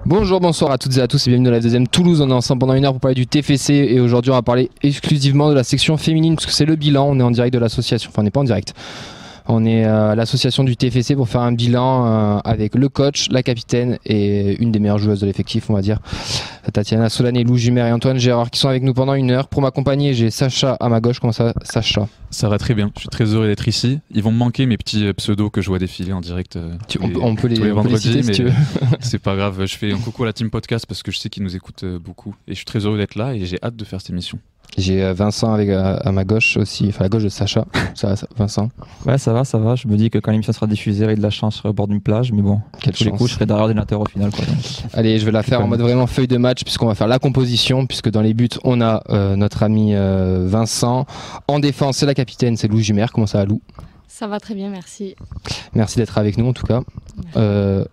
Bonjour, bonsoir à toutes et à tous et bienvenue dans la deuxième Toulouse. On est ensemble pendant une heure pour parler du TFC et aujourd'hui on va parler exclusivement de la section féminine parce que c'est le bilan. On est en direct de l'association, enfin on n'est pas en direct. On est à l'association du TFC pour faire un bilan avec le coach, la capitaine et une des meilleures joueuses de l'effectif, on va dire, Tatiana Solané, Lou Jumer et Antoine Gérard qui sont avec nous pendant une heure. Pour m'accompagner, j'ai Sacha à ma gauche. Comment ça, Sacha? Ça va très bien, je suis très heureux d'être ici. Ils vont me manquer mes petits pseudos que je vois défiler en direct on peut les vendredis, citer si tu veux. C'est pas grave, je fais un coucou à la team podcast parce que je sais qu'ils nous écoutent beaucoup et je suis très heureux d'être là et j'ai hâte de faire cette émission. J'ai Vincent avec, à ma gauche aussi, enfin à la gauche de Sacha. Ça va, Vincent? Ouais, ça va. Je me dis que quand l'émission sera diffusée, il y a de la chance au bord d'une plage, mais bon, quelle tous les chance. coups, je serai derrière l'ordinateur au final, quoi. Allez, je vais la faire en mode vraiment feuille de match puisqu'on va faire la composition, puisque dans les buts, on a notre ami Vincent. En défense, c'est la capitaine, c'est Lou Jumer. Comment ça va, Lou? Ça va très bien, merci. Merci d'être avec nous en tout cas.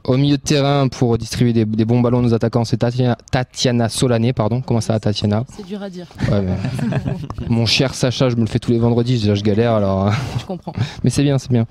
Au milieu de terrain, pour distribuer des bons ballons à nos attaquants, c'est Tatiana Solané, pardon. Comment ça va, Tatiana? C'est dur à dire. Ouais, mais... Mon cher Sacha, je me le fais tous les vendredis, déjà je galère alors. Je comprends. Mais c'est bien, c'est bien.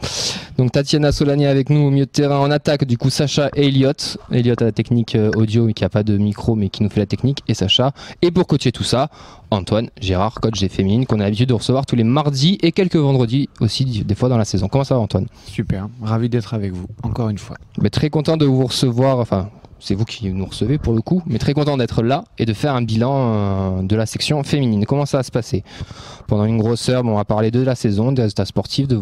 Donc Tatiana Solané avec nous au milieu de terrain. En attaque, du coup, Sacha et Elliot. Elliot à la technique audio, mais qui n'a pas de micro, mais qui nous fait la technique. Et Sacha. Et pour coacher tout ça, Antoine Gérard, coach des féminines, qu'on a l'habitude de recevoir tous les mardis et quelques vendredis aussi, des fois dans la saison. Comment ça va, Antoine? Super, ravi d'être avec vous, encore une fois. Mais très content de vous recevoir, enfin c'est vous qui nous recevez pour le coup, mais très content d'être là et de faire un bilan de la section féminine. Comment ça va se passer? Pendant une grosse heure, on va parler de la saison, des résultats sportifs, de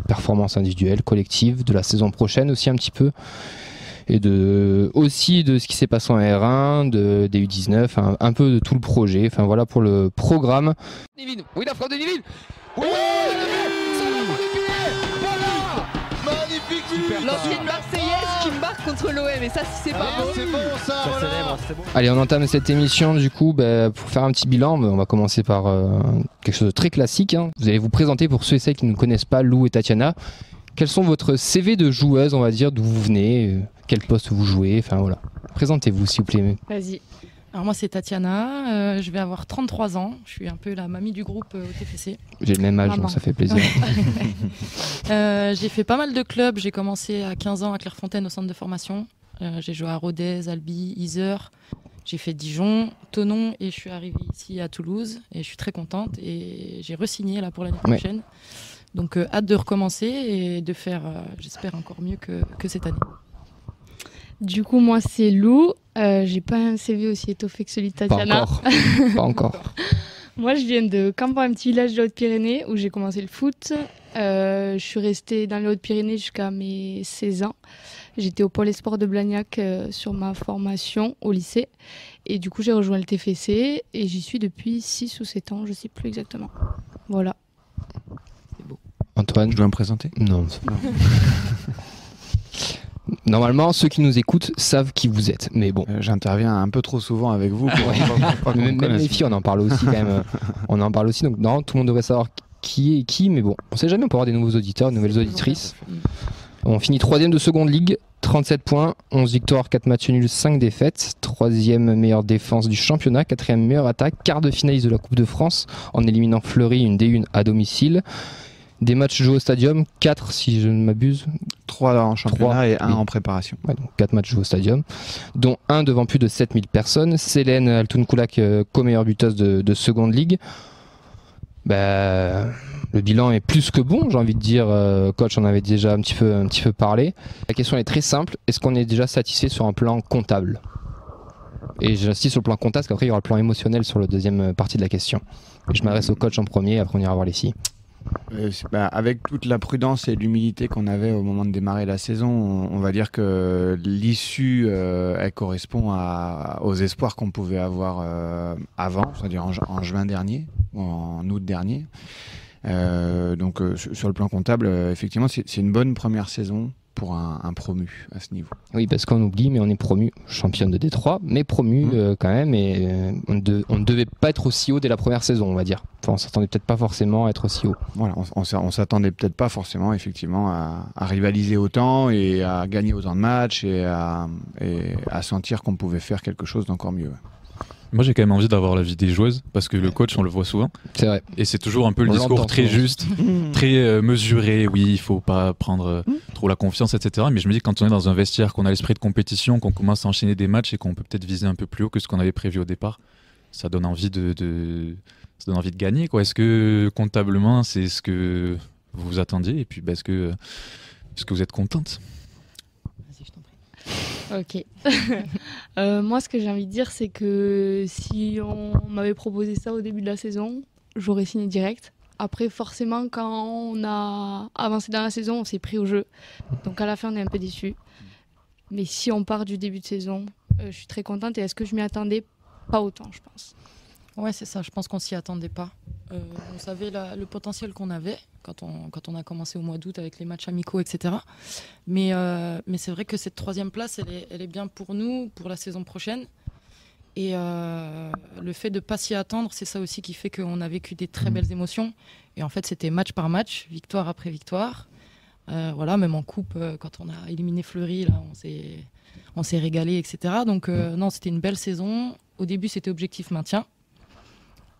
performances individuelles, collectives, de la saison prochaine aussi un petit peu, et aussi de ce qui s'est passé en R1, des U19, un peu de tout le projet. Enfin voilà pour le programme. Nivine, oui la frappe de Nivine. Oui, L'ancienne Marseillaise qui marque contre l'OM et ça si c'est pas beau. C'est bon ça, voilà. Allez, on entame cette émission du coup pour faire un petit bilan. On va commencer par quelque chose de très classique, hein. Vous allez vous présenter pour ceux et celles qui ne connaissent pas Lou et Tatiana. Quels sont votre CV de joueuse, on va dire, d'où vous venez, quel poste vous jouez, enfin voilà. Présentez-vous s'il vous plaît. Vas-y. Alors moi c'est Tatiana, je vais avoir 33 ans, je suis un peu la mamie du groupe au TFC. J'ai le même âge, Maman. donc ça fait plaisir. J'ai fait pas mal de clubs, j'ai commencé à 15 ans à Clairefontaine au centre de formation. J'ai joué à Rodez, Albi, Yzeure, j'ai fait Dijon, Thonon et je suis arrivée ici à Toulouse et je suis très contente et j'ai re-signé là pour l'année prochaine. Donc hâte de recommencer et de faire, j'espère, encore mieux que cette année. Du coup, moi, c'est Lou. J'ai pas un CV aussi étoffé que celui de Tatiana. Pas encore. Moi, je viens de Campan, un petit village des Hautes-Pyrénées où j'ai commencé le foot. Je suis restée dans les Hautes-Pyrénées jusqu'à mes 16 ans. J'étais au pôle espoir de Blagnac sur ma formation au lycée. Et du coup, j'ai rejoint le TFC et j'y suis depuis 6 ou 7 ans, je sais plus exactement. Voilà. Antoine, Je dois me présenter? Non. Normalement, ceux qui nous écoutent savent qui vous êtes, mais bon. J'interviens un peu trop souvent avec vous pour pas qu'on me Même connaisse. les filles, on en parle aussi quand même. On en parle aussi, donc non, tout le monde devrait savoir qui est qui, mais bon, on sait jamais, on peut avoir des nouveaux auditeurs, de nouvelles auditrices. On finit 3ème de seconde ligue, 37 points, 11 victoires, 4 matchs nuls, 5 défaites, 3ème meilleure défense du championnat, 4ème meilleure attaque, quart de finaliste de la Coupe de France en éliminant Fleury, une D1 à domicile. Des matchs joués au stadium, 4 si je ne m'abuse. 3 en championnat 3, et 1 oui. en préparation. Ouais, donc 4 matchs joués au stadium, dont 1 devant plus de 7000 personnes. Célène Altounkoulak, co-meilleure buteuse de seconde ligue. Le bilan est plus que bon, j'ai envie de dire. Coach, on avait déjà un petit peu parlé. La question est très simple. Est-ce qu'on est déjà satisfait sur un plan comptable? Et j'insiste sur le plan comptable parce qu'après il y aura le plan émotionnel sur la deuxième partie de la question. Et je m'adresse au coach en premier, après on ira voir les filles. Avec toute la prudence et l'humilité qu'on avait au moment de démarrer la saison, on va dire que l'issue elle correspond aux espoirs qu'on pouvait avoir avant, c'est-à-dire en juin dernier ou en août dernier. Donc sur le plan comptable, effectivement, c'est une bonne première saison pour un promu à ce niveau. Oui, parce qu'on oublie, mais on est promu championne de Détroit, mais promu quand même, et on ne devait pas être aussi haut dès la première saison, on va dire. Enfin, on s'attendait peut-être pas forcément à être aussi haut. Voilà, on s'attendait peut-être pas forcément effectivement à rivaliser autant et à gagner autant de matchs et à sentir qu'on pouvait faire quelque chose d'encore mieux. Moi, j'ai quand même envie d'avoir l'avis des joueuses parce que le coach, on le voit souvent. C'est vrai. Et c'est toujours un peu le On discours l'entend très souvent. juste, très mesuré. Oui, il faut pas prendre trop la confiance, etc. Mais je me dis que quand on est dans un vestiaire, qu'on a l'esprit de compétition, qu'on commence à enchaîner des matchs et qu'on peut peut-être viser un peu plus haut que ce qu'on avait prévu au départ, ça donne envie ça donne envie de gagner, quoi. Est-ce que comptablement, c'est ce que vous vous attendiez? Et puis, est-ce que vous êtes contente? Vas-y, je t'en prie. Ok. Moi, ce que j'ai envie de dire, c'est que si on m'avait proposé ça au début de la saison, j'aurais signé direct. Après, forcément, quand on a avancé dans la saison, on s'est pris au jeu. Donc à la fin, on est un peu déçus. Mais si on part du début de saison, je suis très contente. Et est-ce que je m'y attendais? Pas autant, je pense. Ouais, c'est ça. Je pense qu'on s'y attendait pas. On savait le potentiel qu'on avait quand on a commencé au mois d'août avec les matchs amicaux, etc. Mais c'est vrai que cette 3e place, elle est bien pour nous, pour la saison prochaine. Et le fait de ne pas s'y attendre, c'est ça aussi qui fait qu'on a vécu des très belles émotions. Et en fait, c'était match par match, victoire après victoire. Voilà, même en coupe, quand on a éliminé Fleury, là, on s'est régalé, etc. Donc non, c'était une belle saison. Au début, c'était objectif maintien.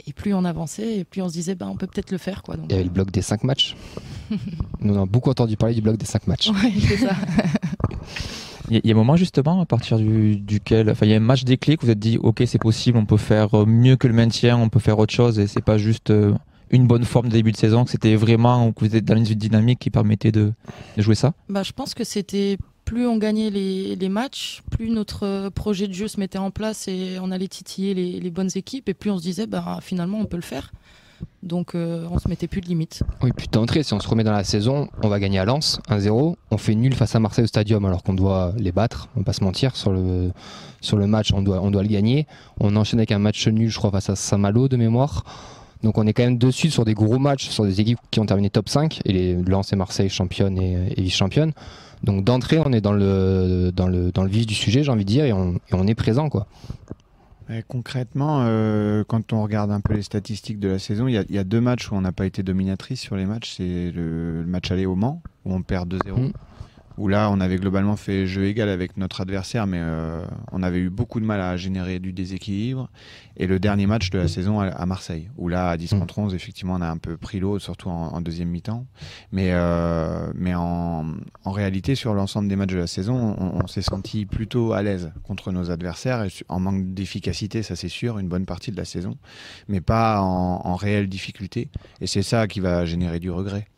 Et plus on avançait, et plus on se disait, on peut peut-être le faire, quoi. Donc, Il y avait le bloc des 5 matchs. Nous, on a beaucoup entendu parler du bloc des 5 matchs. ouais, c'est ça. Il y a un moment justement à partir duquel, il y a un match déclic où vous êtes dit ok c'est possible, on peut faire mieux que le maintien, on peut faire autre chose et c'est pas juste une bonne forme de début de saison, que c'était vraiment que vous êtes dans une dynamique qui permettait de jouer ça. Je pense que c'était plus on gagnait les matchs, plus notre projet de jeu se mettait en place et on allait titiller les bonnes équipes et plus on se disait finalement on peut le faire. Donc on se mettait plus de limites. Oui, puis d'entrée, si on se remet dans la saison, on va gagner à Lens 1-0, on fait nul face à Marseille au Stadium alors qu'on doit les battre, on va pas se mentir, sur le match on doit le gagner. On enchaîne avec un match nul je crois face à Saint-Malo de mémoire. Donc on est quand même de suite sur des gros matchs, sur des équipes qui ont terminé top 5 et les Lens et Marseille championnes et vice-championnes. Donc d'entrée on est dans le vif du sujet, j'ai envie de dire, et on est présent, quoi. Et concrètement, quand on regarde un peu les statistiques de la saison, il y a 2 matchs où on n'a pas été dominatrice sur les matchs. C'est le match aller au Mans, où on perd 2-0. Où là, on avait globalement fait jeu égal avec notre adversaire, mais on avait eu beaucoup de mal à générer du déséquilibre. Et le dernier match de la saison à Marseille, où là, à 10 contre 11, effectivement, on a un peu pris l'eau, surtout en deuxième mi-temps. Mais en réalité, sur l'ensemble des matchs de la saison, on s'est senti plutôt à l'aise contre nos adversaires, et en manque d'efficacité, ça c'est sûr, une bonne partie de la saison, mais pas en réelle difficulté. Et c'est ça qui va générer du regret.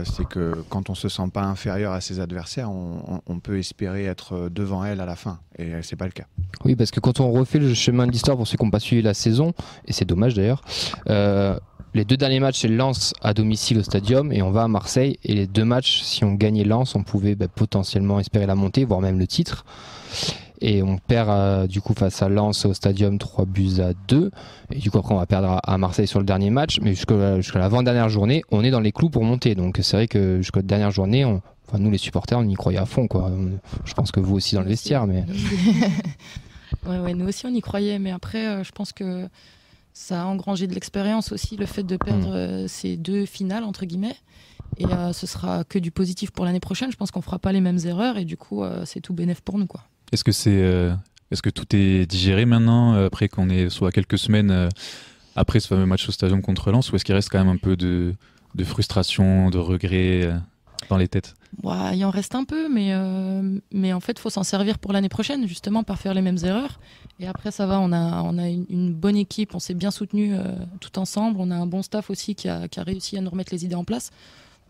C'est que quand on se sent pas inférieur à ses adversaires, on peut espérer être devant elle à la fin, et c'est pas le cas. Oui, parce que quand on refait le chemin de l'histoire pour ceux qui n'ont pas suivi la saison, et c'est dommage d'ailleurs, les 2 derniers matchs c'est Lens à domicile au Stadium et on va à Marseille, et les 2 matchs, si on gagnait Lens, on pouvait potentiellement espérer la montée, voire même le titre. Et on perd du coup face à Lens au Stadium 3-2, et du coup après on va perdre à Marseille sur le dernier match, mais jusqu'à l'avant-dernière journée on est dans les clous pour monter. Donc c'est vrai que jusqu'à la dernière journée nous les supporters on y croyait à fond, quoi. Je pense que vous aussi dans le vestiaire, mais ouais, nous aussi on y croyait, mais après je pense que ça a engrangé de l'expérience aussi, le fait de perdre ces 2 finales entre guillemets, et ce sera que du positif pour l'année prochaine. Je pense qu'on fera pas les mêmes erreurs et du coup c'est tout bénef pour nous, quoi. Est-ce que tout est digéré maintenant, après qu'on est soit quelques semaines après ce fameux match au Stadium contre Lens, ou est-ce qu'il reste quand même un peu de frustration, de regret dans les têtes? Il en reste un peu, mais en fait, il faut s'en servir pour l'année prochaine, justement, pas faire les mêmes erreurs. Et après, ça va, on a une bonne équipe, on s'est bien soutenus tout ensemble, on a un bon staff aussi qui a réussi à nous remettre les idées en place.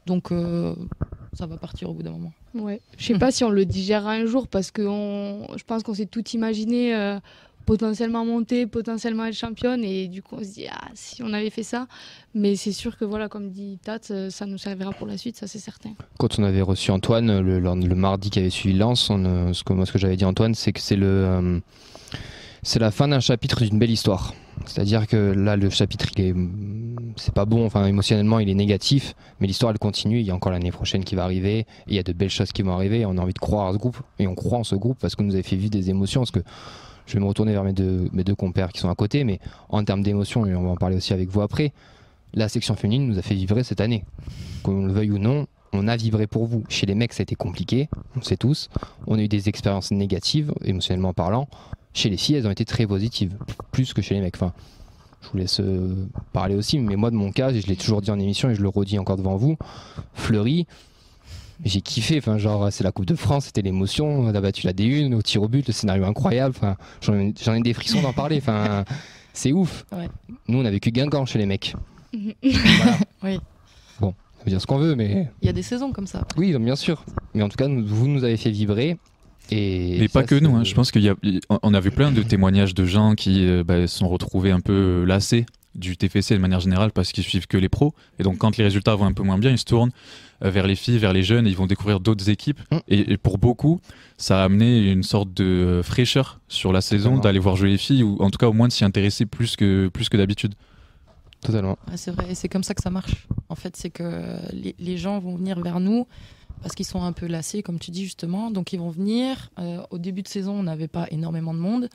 Donc, ça va partir au bout d'un moment. Ouais. Je sais pas si on le digérera un jour, parce que je pense qu'on s'est tout imaginé, potentiellement monter, potentiellement être championne, et du coup on se dit si on avait fait ça. Mais c'est sûr que voilà, comme dit Tat, ça nous servira pour la suite, ça c'est certain. quand on avait reçu Antoine le mardi qui avait suivi Lens, ce que j'avais dit à Antoine, c'est que c'est la fin d'un chapitre d'une belle histoire. C'est-à-dire que là, le chapitre, c'est pas bon, émotionnellement, il est négatif, mais l'histoire, elle continue. Il y a encore l'année prochaine qui va arriver, et il y a de belles choses qui vont arriver. On a envie de croire à ce groupe, et on croit en ce groupe parce que nous avez fait vivre des émotions. Parce que je vais me retourner vers mes deux compères qui sont à côté, mais en termes d'émotions, et on va en parler aussi avec vous après, la section féminine nous a fait vibrer cette année. Qu'on le veuille ou non, on a vibré pour vous. Chez les mecs, ça a été compliqué, on le sait tous. On a eu des expériences négatives, émotionnellement parlant. Chez les filles, elles ont été très positives, plus que chez les mecs. Enfin, je vous laisse parler aussi, mais moi de mon cas, je l'ai toujours dit en émission et je le redis encore devant vous, Fleury, j'ai kiffé, enfin, genre c'est la Coupe de France, c'était l'émotion, on a battu la D1 au tir au but, le scénario incroyable, enfin, j'en ai des frissons d'en parler, enfin, c'est ouf. Ouais. Nous on a vécu Guingamp chez les mecs. Voilà. Oui. Bon, on peut dire ce qu'on veut, mais... Il y a des saisons comme ça. Oui, bien sûr, mais en tout cas, vous nous avez fait vibrer. Et pas que nous, hein. Je pense qu'on a vu plein de témoignages de gens qui se sont retrouvés un peu lassés du TFC de manière générale parce qu'ils suivent que les pros. Et donc quand les résultats vont un peu moins bien, ils se tournent vers les filles, vers les jeunes et ils vont découvrir d'autres équipes. Et pour beaucoup, ça a amené une sorte de fraîcheur sur la saison d'aller voir jouer les filles ou en tout cas au moins de s'y intéresser plus que d'habitude. Totalement. Ouais, c'est vrai, et c'est comme ça que ça marche. En fait, c'est que les gens vont venir vers nous parce qu'ils sont un peu lassés, comme tu dis justement. Donc ils vont venir. Au début de saison, on n'avait pas énormément de monde.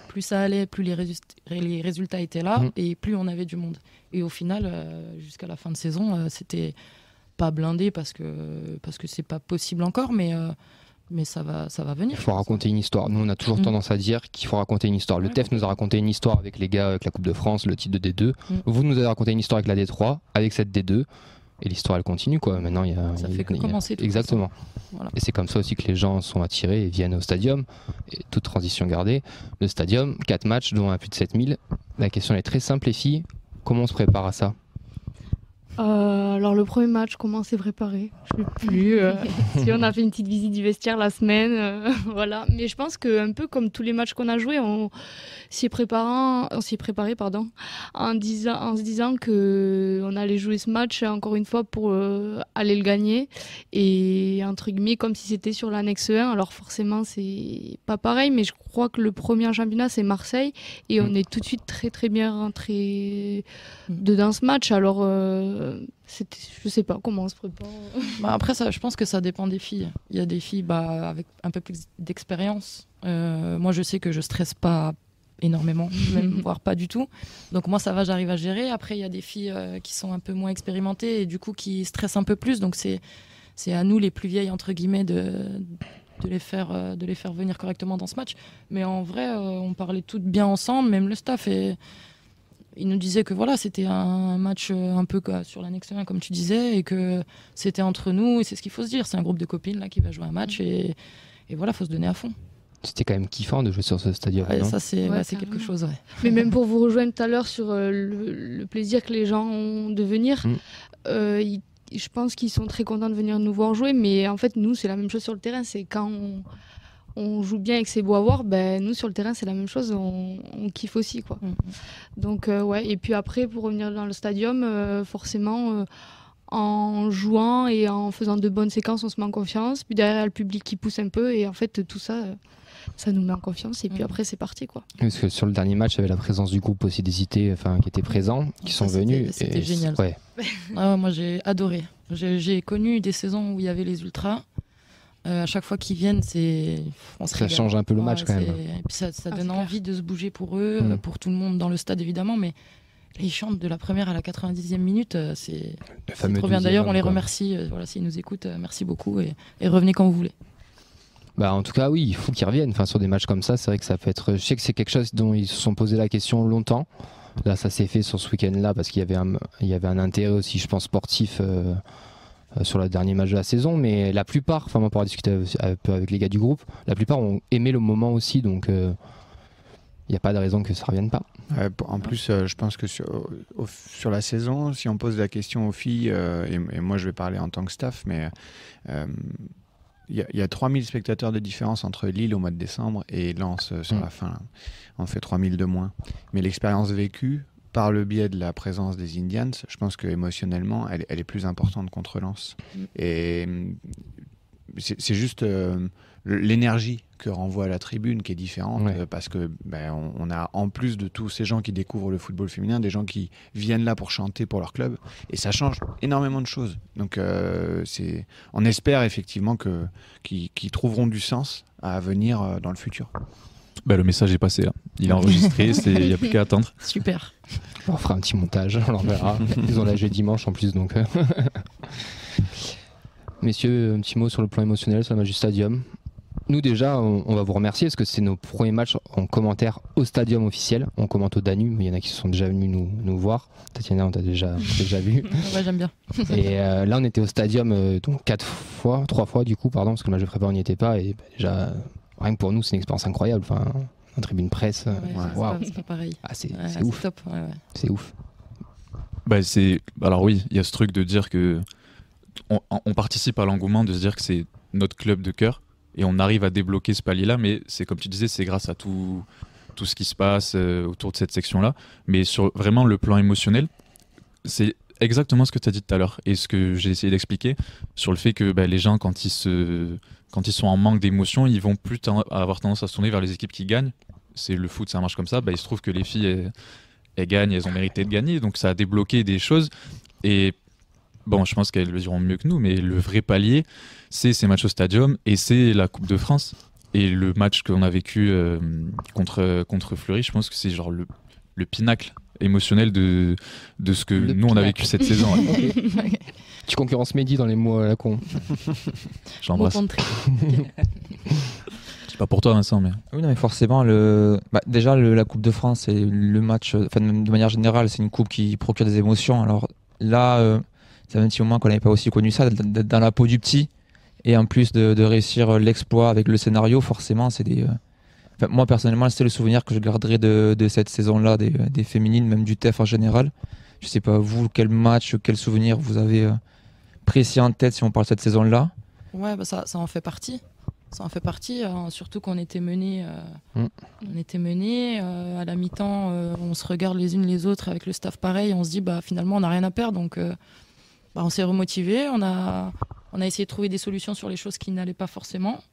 Plus ça allait, plus les résultats étaient là, et plus on avait du monde. Et au final, jusqu'à la fin de saison, c'était pas blindé parce que c'est pas possible encore, mais ça va venir. Il faut raconter une histoire. Nous, on a toujours tendance à dire qu'il faut raconter une histoire. Le TEF nous a raconté une histoire avec les gars, avec la Coupe de France, le titre de D2. Vous nous avez raconté une histoire avec la D3, avec cette D2. Et l'histoire, elle continue, quoi. Maintenant, ça fait que commencer. Exactement. Voilà. Et c'est comme ça aussi que les gens sont attirés et viennent au stadium. Et toute transition gardée. Le stadium, 4 matchs, dont un plus de 7000. La question est très simple, les filles. Comment on se prépare à ça ? Alors le premier match, comment s'est préparé? Je ne sais plus. Si on a fait une petite visite du vestiaire la semaine, voilà. Mais je pense que un peu comme tous les matchs qu'on a joués, on s'y est préparé, en se disant que on allait jouer ce match encore une fois pour aller le gagner et entre guillemets comme si c'était sur l'annexe 1. Alors forcément c'est pas pareil, mais je crois que le premier championnat c'est Marseille et on est tout de suite très très bien rentré dedans ce match. Alors je sais pas comment on se prépare. Après ça, je pense que ça dépend des filles. Il y a des filles avec un peu plus d'expérience. Moi je sais que je stresse pas énormément, même voire pas du tout. Donc moi ça va, j'arrive à gérer. Après il y a des filles qui sont un peu moins expérimentées et du coup qui stressent un peu plus. Donc c'est à nous les plus vieilles entre guillemets de les faire venir correctement dans ce match. Mais en vrai on parlait toutes bien ensemble, même le staff, et il nous disait que voilà, c'était un match un peu sur l'annexe 1 comme tu disais et que c'était entre nous et c'est ce qu'il faut se dire. C'est un groupe de copines là qui va jouer un match et voilà, faut se donner à fond. C'était quand même kiffant de jouer sur ce stadium. Ouais, ça c'est quelque chose. Ouais. Mais même pour vous rejoindre tout à l'heure sur le plaisir que les gens ont de venir, je pense qu'ils sont très contents de venir nous voir jouer. Mais en fait, nous, c'est la même chose sur le terrain. C'est quand on joue bien et que c'est beau à voir, nous sur le terrain, c'est la même chose. On kiffe aussi, quoi. Donc, ouais. Et puis après, pour revenir dans le stadium, forcément... en jouant et en faisant de bonnes séquences, on se met en confiance. Puis derrière, il y a le public qui pousse un peu. Et en fait, tout ça, ça nous met en confiance. Et puis après, c'est parti, quoi. Parce que sur le dernier match, il y avait la présence du groupe aussi des IT qui étaient présents, qui sont venus. C'était génial. Ouais. Moi, j'ai adoré. J'ai connu des saisons où il y avait les ultras. À chaque fois qu'ils viennent, ça change un peu le match quand même. Et puis ça donne envie de se bouger pour eux, pour tout le monde dans le stade évidemment, mais ils chantent de la première à la 90e minute, c'est trop bien. D'ailleurs, on les remercie, s'ils nous écoutent, merci beaucoup et revenez quand vous voulez. En tout cas, oui, il faut qu'ils reviennent. Sur des matchs comme ça, c'est vrai que ça peut être. Je sais que c'est quelque chose dont ils se sont posé la question longtemps. Là, ça s'est fait sur ce week-end-là parce qu'il y avait un intérêt aussi, je pense, sportif. Sur le dernier match de la saison, mais la plupart, moi pour discuter un peu avec les gars du groupe, la plupart ont aimé le moment aussi, donc il n'y a pas de raison que ça ne revienne pas. En plus, je pense que sur la saison, si on pose la question aux filles, et moi je vais parler en tant que staff, mais il y a 3000 spectateurs de différence entre Lille au mois de décembre et Lens sur la fin. Là. On fait 3000 de moins. Mais l'expérience vécue, par le biais de la présence des Indians, je pense qu'émotionnellement, elle est plus importante contre Lens. Et c'est juste l'énergie que renvoie la tribune qui est différente, parce que on a, en plus de tous ces gens qui découvrent le football féminin, des gens qui viennent là pour chanter pour leur club, et ça change énormément de choses. Donc on espère effectivement qu'ils trouveront du sens à venir dans le futur. Le message est passé là. Il est enregistré, il n'y a plus qu'à attendre. Super. On fera un petit montage, on l'enverra. Ils ont l'âge dimanche en plus, donc. Messieurs, un petit mot sur le plan émotionnel, sur le match du stadium. nous déjà, on va vous remercier parce que c'est nos premiers matchs en commentaire au stadium officiel. On commente au Danube, mais il y en a qui sont déjà venus nous voir. Tatiana, on t'a déjà vu. Ouais, j'aime bien. Et là, on était au stadium donc 3 fois du coup, parce que le match de prépa, on n'y était pas. Et déjà, rien que pour nous, c'est une expérience incroyable. Enfin, en tribune presse, waouh. C'est pas pareil. Ah, c'est C'est ouf. top. Ouais. C'est ouf. Alors oui, il y a ce truc de dire que on participe à l'engouement, de se dire que c'est notre club de cœur et on arrive à débloquer ce palier-là, mais c'est comme tu disais, c'est grâce à tout ce qui se passe autour de cette section-là. Mais sur vraiment le plan émotionnel, c'est exactement ce que tu as dit tout à l'heure et ce que j'ai essayé d'expliquer sur le fait que les gens, quand ils sont en manque d'émotion, ils vont plus avoir tendance à se tourner vers les équipes qui gagnent. C'est le foot, ça marche comme ça. Il se trouve que les filles, elles gagnent, elles ont mérité de gagner, donc ça a débloqué des choses. Et bon, je pense qu'elles le diront mieux que nous, mais le vrai palier, c'est ces matchs au stadium et c'est la Coupe de France. Et le match qu'on a vécu contre Fleury, je pense que c'est genre le pinacle émotionnel de ce que nous on a vécu cette saison. Ouais. Tu concurrences Mehdi dans les mots à la con. J'embrasse. C'est pas pour toi, Vincent, mais. Oui, non, mais forcément, déjà la Coupe de France, c'est le match, de manière générale, c'est une coupe qui procure des émotions. Alors là, ça fait un petit moment qu'on n'avait pas aussi connu ça, d'être dans la peau du petit, et en plus de réussir l'exploit avec le scénario, forcément, c'est des. Moi, personnellement, c'est le souvenir que je garderai de cette saison-là, des féminines, même du TEF en général. Je sais pas, vous, quel match, quel souvenir vous avez précis en tête si on parle de cette saison-là? Ouais, ça en fait partie. Ça en fait partie, surtout qu'on était menés. On était menés à la mi-temps, on se regarde les unes les autres avec le staff pareil, on se dit finalement on n'a rien à perdre, donc on s'est remotivé, on a essayé de trouver des solutions sur les choses qui n'allaient pas forcément.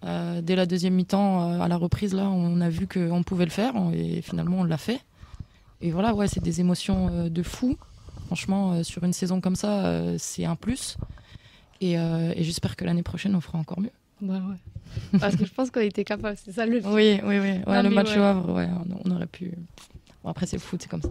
Dès la deuxième mi-temps, à la reprise, là, on a vu qu'on pouvait le faire et finalement on l'a fait. Et voilà, ouais, c'est des émotions de fou. Franchement, sur une saison comme ça, c'est un plus. Et j'espère que l'année prochaine, on fera encore mieux. Ouais. Parce que je pense qu'on était capable, c'est ça le fait. Oui. Ouais, le match au Havre, on aurait pu. Bon, après, c'est le foot, c'est comme ça.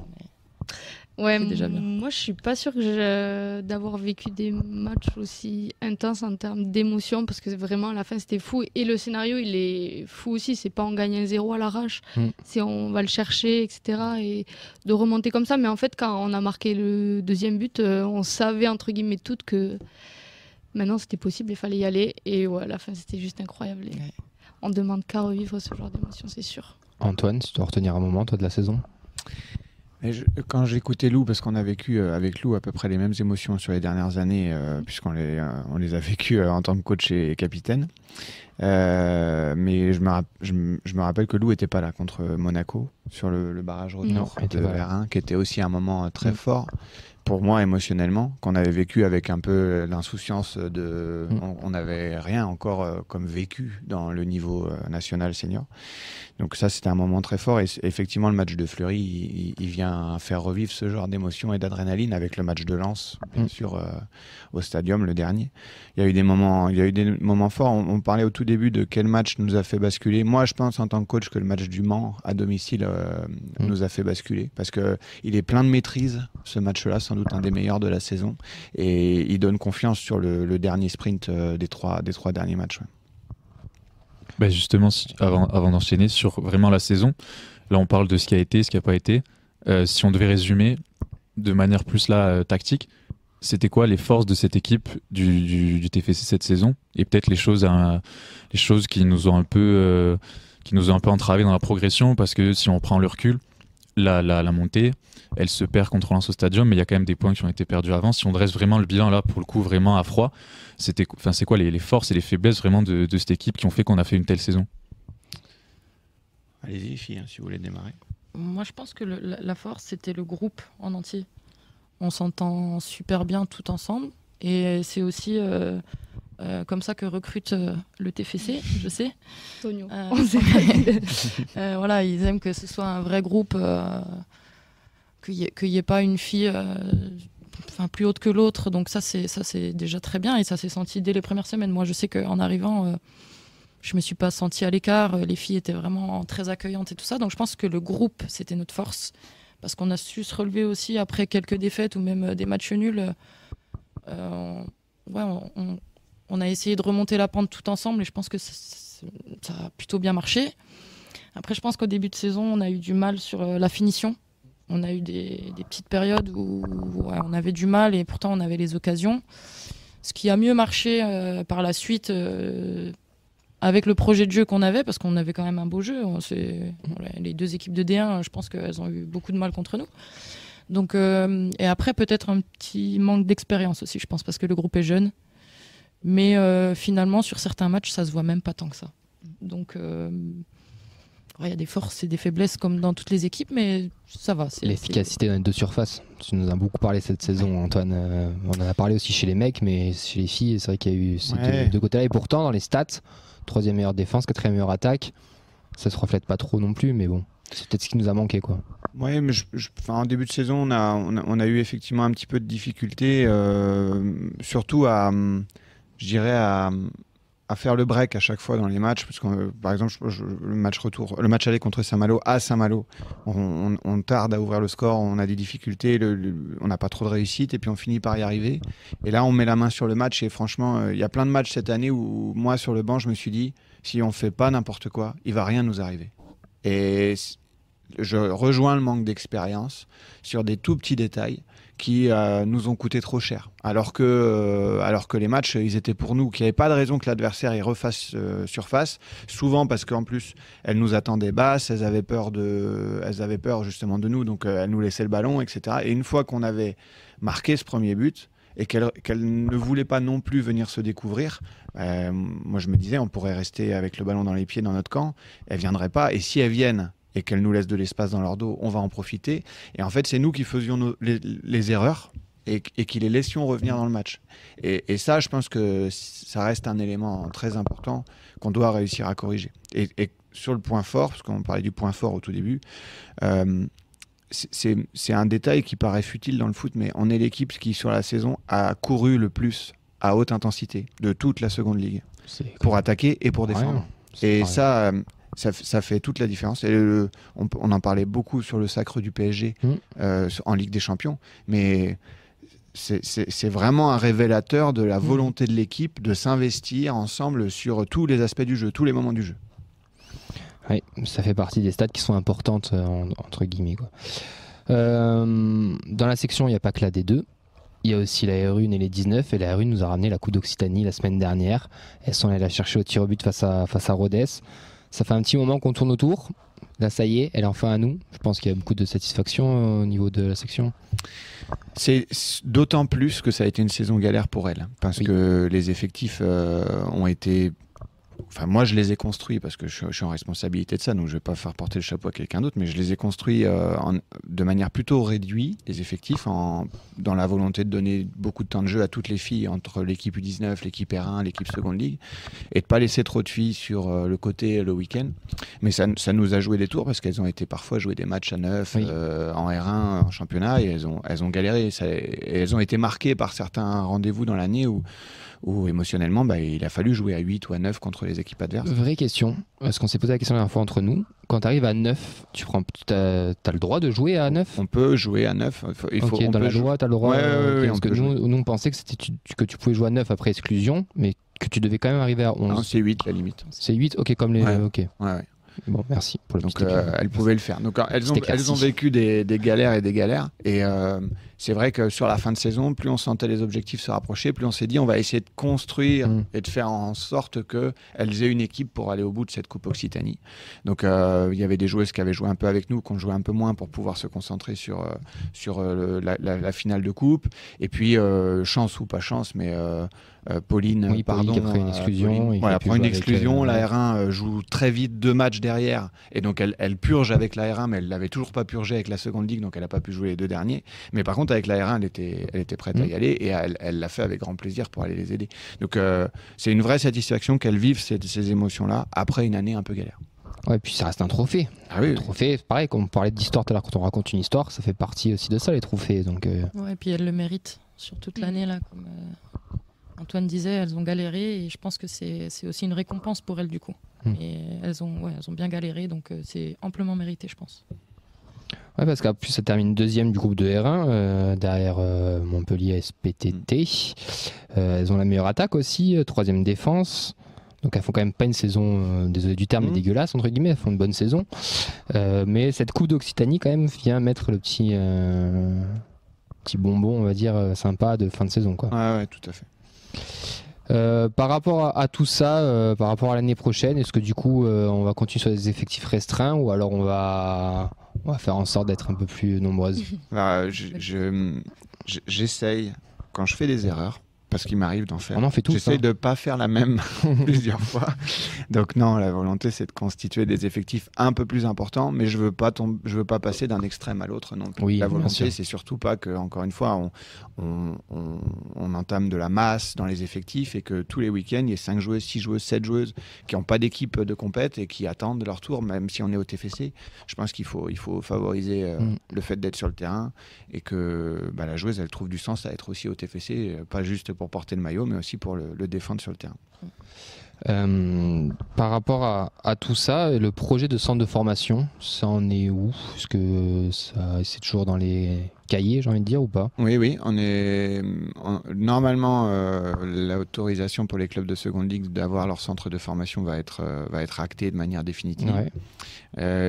Mais ouais, c'est déjà bien. Moi, je suis pas sûre d'avoir vécu des matchs aussi intenses en termes d'émotion, parce que vraiment, à la fin, c'était fou. Et le scénario, il est fou aussi. C'est pas on gagne 1-0 à l'arrache, c'est on va le chercher, etc. Et de remonter comme ça. Mais en fait, quand on a marqué le deuxième but, on savait, entre guillemets, toutes que. Maintenant, c'était possible, il fallait y aller. Et ouais, à la fin, c'était juste incroyable. On ne demande qu'à revivre ce genre d'émotion, c'est sûr. Antoine, si tu dois retenir un moment, toi, de la saison? Quand j'écoutais Lou, parce qu'on a vécu avec Lou à peu près les mêmes émotions sur les dernières années, puisqu'on les a vécues en tant que coach et capitaine. Mais je me rappelle que Lou n'était pas là contre Monaco, sur le barrage retour de R1, qui était aussi un moment très fort. Pour moi, émotionnellement, qu'on avait vécu avec un peu l'insouciance de... On n'avait rien encore comme vécu dans le niveau national senior. Donc ça, c'était un moment très fort. Et effectivement, le match de Fleury, il vient faire revivre ce genre d'émotion et d'adrénaline avec le match de Lens, bien sûr, au Stadium, le dernier. Il y a eu des moments forts. On parlait au tout début de quel match nous a fait basculer. Moi, je pense en tant que coach que le match du Mans à domicile nous a fait basculer. Parce qu'il est plein de maîtrise, ce match-là, sans doute un des meilleurs de la saison, et il donne confiance sur le dernier sprint des trois derniers matchs. Justement, avant d'enchaîner sur vraiment la saison, là on parle de ce qui a été, ce qui n'a pas été. Si on devait résumer de manière plus tactique, c'était quoi les forces de cette équipe du TFC cette saison, et peut-être les choses qui nous ont un peu entravés dans la progression, parce que si on prend le recul, la montée, elle se perd contre Lens au Stadium, mais il y a quand même des points qui ont été perdus avant. Si on dresse vraiment le bilan là, pour le coup, vraiment à froid, c'est quoi les forces et les faiblesses vraiment de cette équipe qui ont fait qu'on a fait une telle saison? Allez-y, les filles, si vous voulez démarrer. Moi, je pense que la force, c'était le groupe en entier. On s'entend super bien tout ensemble, et c'est aussi comme ça que recrute le TFC, je sais. Tonio. Voilà, ils aiment que ce soit un vrai groupe, qu'il n'y ait pas une fille plus haute que l'autre. Donc ça c'est déjà très bien, et ça s'est senti dès les premières semaines. Moi, je sais qu'en arrivant, je me suis pas sentie à l'écart. Les filles étaient vraiment très accueillantes et tout ça. Donc je pense que le groupe, c'était notre force, parce qu'on a su se relever aussi après quelques défaites ou même des matchs nuls. On a essayé de remonter la pente tout ensemble, et je pense que ça a plutôt bien marché. Après, je pense qu'au début de saison, on a eu du mal sur la finition. On a eu des petites périodes où on avait du mal et pourtant on avait les occasions. Ce qui a mieux marché par la suite avec le projet de jeu qu'on avait, parce qu'on avait quand même un beau jeu. Les deux équipes de D1, je pense qu'elles ont eu beaucoup de mal contre nous. Donc, et après, peut-être un petit manque d'expérience aussi, je pense, parce que le groupe est jeune. Mais finalement, sur certains matchs, ça se voit même pas tant que ça. Donc, il y a des forces et des faiblesses comme dans toutes les équipes, mais ça va. L'efficacité dans les deux surfaces. Tu nous as beaucoup parlé cette saison, Antoine. On en a parlé aussi chez les mecs, mais chez les filles, c'est vrai qu'il y a eu ces deux côtés-là. Et pourtant, dans les stats, 3e meilleure défense, 4e meilleure attaque, ça se reflète pas trop non plus, mais bon, c'est peut-être ce qui nous a manqué, quoi. Oui, mais en début de saison, on a eu effectivement un petit peu de difficultés, surtout à faire le break à chaque fois dans les matchs, parce que par exemple le match aller contre Saint-Malo à Saint-Malo, on tarde à ouvrir le score, on a des difficultés, on n'a pas trop de réussite et puis on finit par y arriver. Et là on met la main sur le match et franchement il y a plein de matchs cette année où moi sur le banc je me suis dit si on fait pas n'importe quoi, il va rien nous arriver. Et je rejoins le manque d'expérience sur des tout petits détails qui nous ont coûté trop cher. Alors que les matchs, ils étaient pour nous, qu'il n'y avait pas de raison que l'adversaire y refasse surface. Souvent parce qu'en plus, elles nous attendaient basses, elles avaient peur justement de nous, donc elles nous laissaient le ballon, etc. Et une fois qu'on avait marqué ce premier but, et qu'elles ne voulaient pas non plus venir se découvrir, moi je me disais, on pourrait rester avec le ballon dans les pieds dans notre camp, elles ne viendraient pas. Et si elles viennent et qu'elles nous laissent de l'espace dans leur dos, on va en profiter. Et en fait, c'est nous qui faisions les erreurs et qui les laissions revenir dans le match. Et ça, je pense que ça reste un élément très important qu'on doit réussir à corriger. Et sur le point fort, parce qu'on parlait du point fort au tout début, c'est un détail qui paraît futile dans le foot, mais on est l'équipe qui, sur la saison, a couru le plus à haute intensité de toute la seconde ligue pour attaquer et pour défendre. Et ça fait toute la différence. Et on en parlait beaucoup sur le sacre du PSG en Ligue des Champions, mais c'est vraiment un révélateur de la volonté de l'équipe de s'investir ensemble sur tous les aspects du jeu, tous les moments du jeu. Oui, ça fait partie des stats qui sont importantes, entre guillemets, quoi. Dans la section, il n'y a pas que la D2. Il y a aussi la R1 et les 19. Et la R1 nous a ramené la Coupe d'Occitanie la semaine dernière. Elles sont allées la chercher au tir au but face à Rodez. Ça fait un petit moment qu'on tourne autour. Là, ça y est, elle est enfin à nous. Je pense qu'il y a beaucoup de satisfaction au niveau de la section. C'est d'autant plus que ça a été une saison galère pour elle. Parce que les effectifs ont été... Enfin, moi, je les ai construits parce que je suis en responsabilité de ça, donc je ne vais pas faire porter le chapeau à quelqu'un d'autre, mais je les ai construits de manière plutôt réduite, les effectifs, dans la volonté de donner beaucoup de temps de jeu à toutes les filles entre l'équipe U19, l'équipe R1, l'équipe Seconde Ligue, et de ne pas laisser trop de filles sur le côté le week-end. Mais ça nous a joué des tours parce qu'elles ont été parfois jouer des matchs à 9 en R1, en championnat, et elles ont galéré. Et elles ont été marquées par certains rendez-vous dans l'année où émotionnellement, il a fallu jouer à 8 ou à 9 contre les équipes adverses. Vraie question, parce qu'on s'est posé la question la dernière fois entre nous. Quand tu arrives à 9, t'as le droit de jouer à 9 ? On peut jouer à 9. Dans la loi, tu as le droit. Parce que nous, on pensait que tu pouvais jouer à 9 après exclusion, mais que tu devais quand même arriver à 11. Non, c'est 8 la limite. C'est 8, ok, comme les... Ouais. Bon, merci pour le Donc elles pouvaient le faire. Donc elles ont vécu des galères et des galères. Et c'est vrai que sur la fin de saison, plus on sentait les objectifs se rapprocher, plus on s'est dit on va essayer de construire et de faire en sorte qu'elles aient une équipe pour aller au bout de cette Coupe Occitanie. Donc il y avait des joueuses qui avaient joué un peu avec nous, qui ont joué un peu moins pour pouvoir se concentrer sur la finale de Coupe. Et puis chance ou pas chance, mais Pauline, qui a pris une exclusion. Prend une exclusion. La R1 joue très vite 2 matchs derrière. Et donc elle purge avec la R1, mais elle l'avait toujours pas purgé avec la Seconde Ligue, donc elle n'a pas pu jouer les 2 derniers. Mais par contre, avec la R1, elle était prête à y aller et elle l'a fait avec grand plaisir pour aller les aider. Donc c'est une vraie satisfaction qu'elles vivent ces émotions-là après une année un peu galère. Ouais, puis ça reste un trophée. Un trophée, pareil, comme on parlait d'histoire tout à l'heure, quand on raconte une histoire, ça fait partie aussi de ça, les trophées. Donc, ouais, et puis elles le méritent sur toute l'année, là, comme Antoine disait, elles ont galéré et je pense que c'est aussi une récompense pour elles du coup. Et elles ont bien galéré, donc c'est amplement mérité, je pense. Ouais, parce qu'en plus ça termine 2e du groupe de R1 derrière Montpellier SPTT. Elles ont la meilleure attaque aussi, 3e défense. Donc elles font quand même pas une saison, désolé du terme, mais dégueulasse entre guillemets, elles font une bonne saison. Mais cette Coupe d'Occitanie quand même vient mettre le petit bonbon, on va dire, sympa de fin de saison, quoi. Ouais, tout à fait. Par rapport à tout ça, par rapport à l'année prochaine, est-ce que du coup on va continuer sur des effectifs restreints ou alors on va faire en sorte d'être un peu plus nombreuses? J'essaye, quand je fais des erreurs, parce qu'il m'arrive d'en faire. On en fait tous. J'essaye de ne pas faire la même plusieurs fois. Donc non, la volonté, c'est de constituer des effectifs un peu plus importants, mais je veux pas passer d'un extrême à l'autre non plus. Oui, la bien volonté, sûr. c'est surtout pas que, encore une fois, on entame de la masse dans les effectifs et que tous les week-ends, il y ait 5 joueuses, 6 joueuses, 7 joueuses qui n'ont pas d'équipe de compète et qui attendent leur tour, même si on est au TFC. Je pense qu'il faut favoriser le fait d'être sur le terrain et que la joueuse, elle trouve du sens à être aussi au TFC, pas juste pour porter le maillot, mais aussi pour le défendre sur le terrain. Par rapport à tout ça, le projet de centre de formation, ça en est où? Est-ce que c'est toujours dans les cahiers, j'ai envie de dire, ou pas? Oui, normalement l'autorisation pour les clubs de seconde ligue d'avoir leur centre de formation va être actée de manière définitive. Ouais.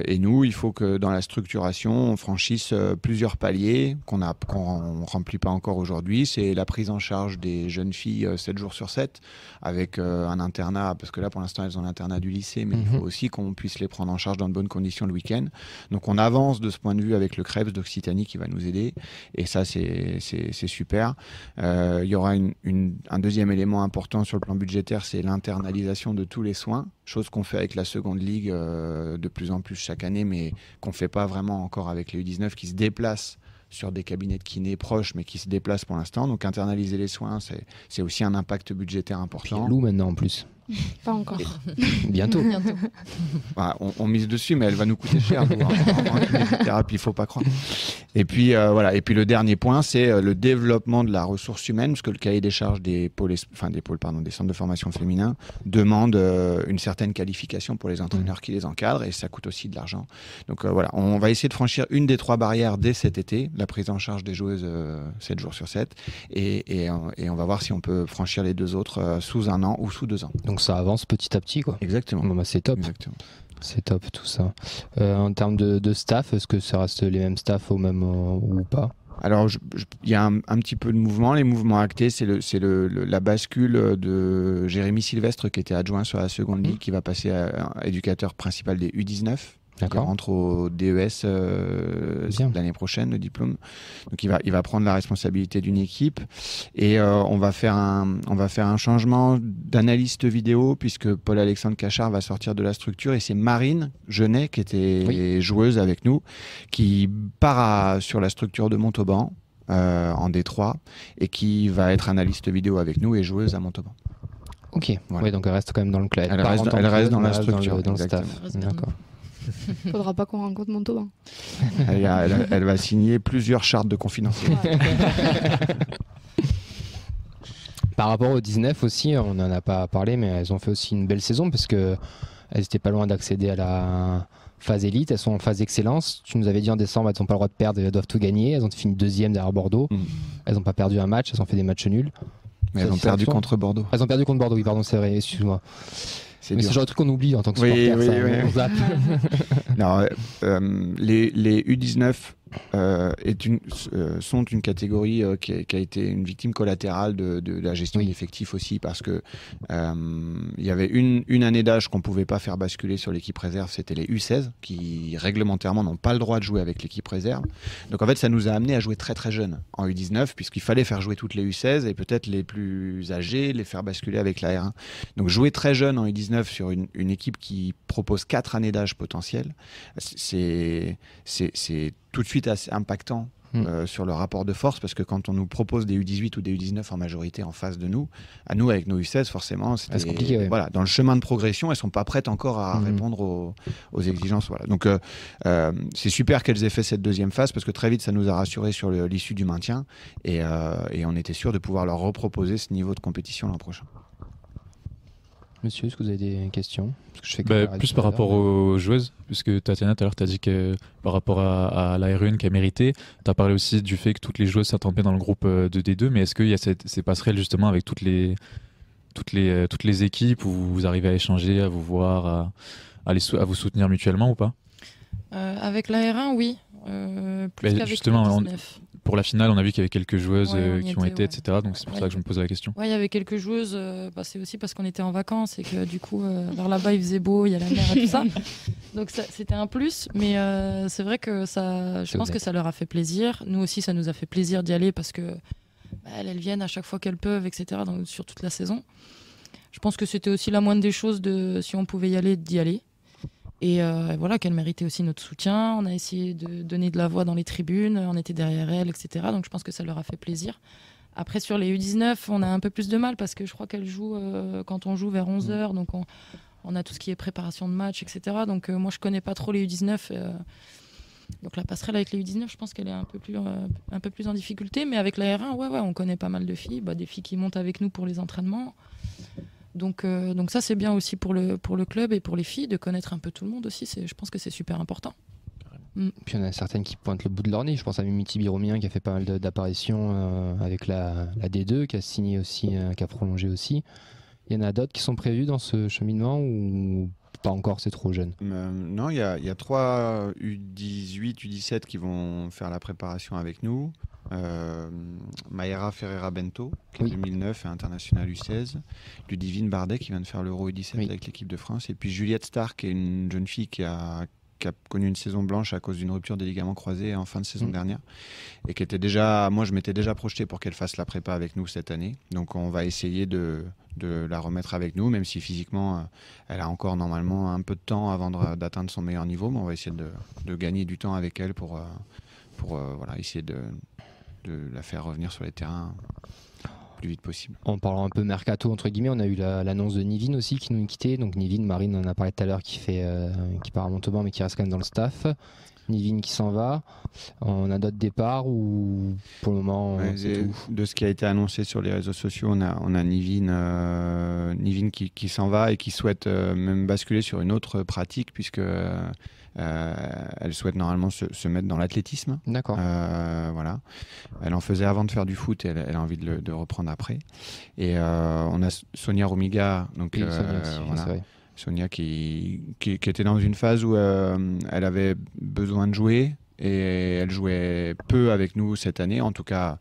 Et nous, il faut que dans la structuration, on franchisse plusieurs paliers qu'on remplit pas encore aujourd'hui. C'est la prise en charge des jeunes filles 7 jours sur 7 avec un internat, parce que là pour l'instant elles ont l'internat du lycée, mais il faut aussi qu'on puisse les prendre en charge dans de bonnes conditions le week-end. Donc on avance de ce point de vue avec le CREPS d'Occitanie qui va nous aider, et ça c'est super. Il y aura un deuxième élément important sur le plan budgétaire, c'est l'internalisation de tous les soins, chose qu'on fait avec la seconde ligue de plus en plus chaque année, mais qu'on ne fait pas vraiment encore avec les U19 qui se déplacent sur des cabinets de kiné proches, mais qui se déplacent pour l'instant. Donc internaliser les soins, c'est aussi un impact budgétaire important. Puis Lou maintenant en plus. Pas encore. Bientôt. Bah, on mise dessus, mais elle va nous coûter cher. En kinésithérapie, il ne faut pas croire. Et puis voilà. Et puis le dernier point, c'est le développement de la ressource humaine, parce que le cahier des charges des centres de formation féminins demande une certaine qualification pour les entraîneurs qui les encadrent, et ça coûte aussi de l'argent. Donc voilà, on va essayer de franchir une des 3 barrières dès cet été, la prise en charge des joueuses 7 jours sur 7, et on va voir si on peut franchir les 2 autres sous 1 an ou sous 2 ans. Donc ça avance petit à petit, quoi. Exactement. Bon, bah, c'est top. Exactement. C'est top tout ça. En termes de staff, est-ce que ça reste les mêmes staffs ou pas? Alors, il y a un petit peu de mouvement. Les mouvements actés, c'est la bascule de Jérémy Sylvestre, qui était adjoint sur la seconde ligue, qui va passer à éducateur principal des U19. Il rentre au DES l'année prochaine, le diplôme. Donc il va prendre la responsabilité d'une équipe, et on va faire un changement d'analyste vidéo, puisque Paul-Alexandre Cachard va sortir de la structure, et c'est Marine Genet, qui était joueuse avec nous, qui part sur la structure de Montauban en D3, et qui va être analyste vidéo avec nous et joueuse à Montauban. Ok, voilà. Donc elle reste quand même dans le club. Elle reste dans la structure, dans le staff. D'accord. Faudra pas qu'on rencontre Montauban. Elle va signer plusieurs chartes de confidentialité. Par rapport aux 19 aussi, on n'en a pas parlé, mais elles ont fait aussi une belle saison, parce qu'elles n'étaient pas loin d'accéder à la phase élite. Elles sont en phase excellence. Tu nous avais dit en décembre, elles n'ont pas le droit de perdre, elles doivent tout gagner. Elles ont fini 2e derrière Bordeaux. Elles n'ont pas perdu un match, elles ont fait des matchs nuls. Mais elles ont perdu contre Bordeaux. Elles ont perdu contre Bordeaux, oui, pardon, c'est vrai, excuse-moi. Mais c'est le genre de truc qu'on oublie en tant que supporter. On zappe. Non, les U19 sont une catégorie qui a été une victime collatérale de la gestion d'effectifs aussi, parce que il y avait une année d'âge qu'on ne pouvait pas faire basculer sur l'équipe réserve, c'était les U16 qui réglementairement n'ont pas le droit de jouer avec l'équipe réserve. Donc en fait ça nous a amené à jouer très très jeunes en U19, puisqu'il fallait faire jouer toutes les U16 et peut-être les plus âgés les faire basculer avec la R1. Donc jouer très jeune en U19 sur une équipe qui propose 4 années d'âge potentiel, c'est tout de suite assez impactant sur le rapport de force, parce que quand on nous propose des U18 ou des U19 en majorité en face de nous, avec nos U16 forcément c'est compliqué. Voilà, dans le chemin de progression, elles sont pas prêtes encore à répondre aux exigences. Voilà. Donc c'est super qu'elles aient fait cette 2e phase, parce que très vite ça nous a rassurés sur l'issue du maintien, et on était sûr de pouvoir leur reproposer ce niveau de compétition l'an prochain. Monsieur, est-ce que vous avez des questions? Parce que plus par rapport aux joueuses, puisque Tatiana, tout à l'heure, tu as dit que par rapport à la R1 qui a mérité, tu as parlé aussi du fait que toutes les joueuses s'attendaient dans le groupe de D2, mais est-ce qu'il y a ces passerelles justement avec toutes les toutes les équipes, où vous arrivez à échanger, à vous voir, à vous soutenir mutuellement ou pas? Avec la R1, oui. Plus Mais qu'avec justement, le 19. Pour la finale, on a vu qu'il y avait quelques joueuses Ouais, on y qui ont été, était, ouais. etc. Donc c'est pour ça que je me pose la question. Ouais, il y avait quelques joueuses. C'est aussi parce qu'on était en vacances et que du coup, vers là-bas, il faisait beau, il y a la mer et tout ça. Donc c'était un plus. Mais c'est vrai que je pense que ça leur a fait plaisir. Nous aussi, ça nous a fait plaisir d'y aller parce que elles viennent à chaque fois qu'elles peuvent, etc. Sur toute la saison. Je pense que c'était aussi la moindre des choses si on pouvait y aller, d'y aller. Et voilà, qu'elle méritait aussi notre soutien. On a essayé de donner de la voix dans les tribunes, on était derrière elle, etc. Donc je pense que ça leur a fait plaisir. Après, sur les U19, on a un peu plus de mal parce que je crois qu'elles jouent quand on joue vers 11h. Donc on a tout ce qui est préparation de match, etc. Donc moi, je connais pas trop les U19. Donc la passerelle avec les U19, je pense qu'elle est un peu plus en difficulté. Mais avec la R1, ouais, on connaît pas mal de filles. Des filles qui montent avec nous pour les entraînements. Donc ça, c'est bien aussi pour le club et pour les filles de connaître un peu tout le monde aussi. Je pense que c'est super important. Puis il y en a certaines qui pointent le bout de leur nez. Je pense à Mimi Biromien qui a fait pas mal d'apparitions avec la D2, qui a signé aussi, qui a prolongé aussi. Il y en a d'autres qui sont prévus dans ce cheminement ou pas encore, c'est trop jeune? Non, il y a 3 U18, U17 qui vont faire la préparation avec nous. Mayra Ferreira Bento, qui est 2009 et international U16. Ludivine Bardet, qui vient de faire l'Euro U17 avec l'équipe de France. Et puis Juliette Starr, qui est une jeune fille qui a connu une saison blanche à cause d'une rupture des ligaments croisés en fin de saison dernière. Et qui était déjà, moi je m'étais déjà projeté pour qu'elle fasse la prépa avec nous cette année. Donc on va essayer de la remettre avec nous, même si physiquement elle a encore normalement un peu de temps avant d'atteindre son meilleur niveau. Mais on va essayer de gagner du temps avec elle pour essayer de la faire revenir sur les terrains le plus vite possible. En parlant un peu mercato entre guillemets, on a eu l'annonce de Nivine aussi qui nous quittait. Donc Nivine, Marine en a parlé tout à l'heure, qui part à Montauban mais qui reste quand même dans le staff. Nivine qui s'en va. On a d'autres départs ou pour le moment c'est tout? De ce qui a été annoncé sur les réseaux sociaux, on a Nivine qui s'en va et qui souhaite même basculer sur une autre pratique puisque elle souhaite normalement se mettre dans l'athlétisme. D'accord. Voilà. Elle en faisait avant de faire du foot et elle a envie de reprendre après. Et on a Sonia Romiga, donc Sonia aussi, c'est vrai. Sonia qui était dans une phase où elle avait besoin de jouer et elle jouait peu avec nous cette année, en tout cas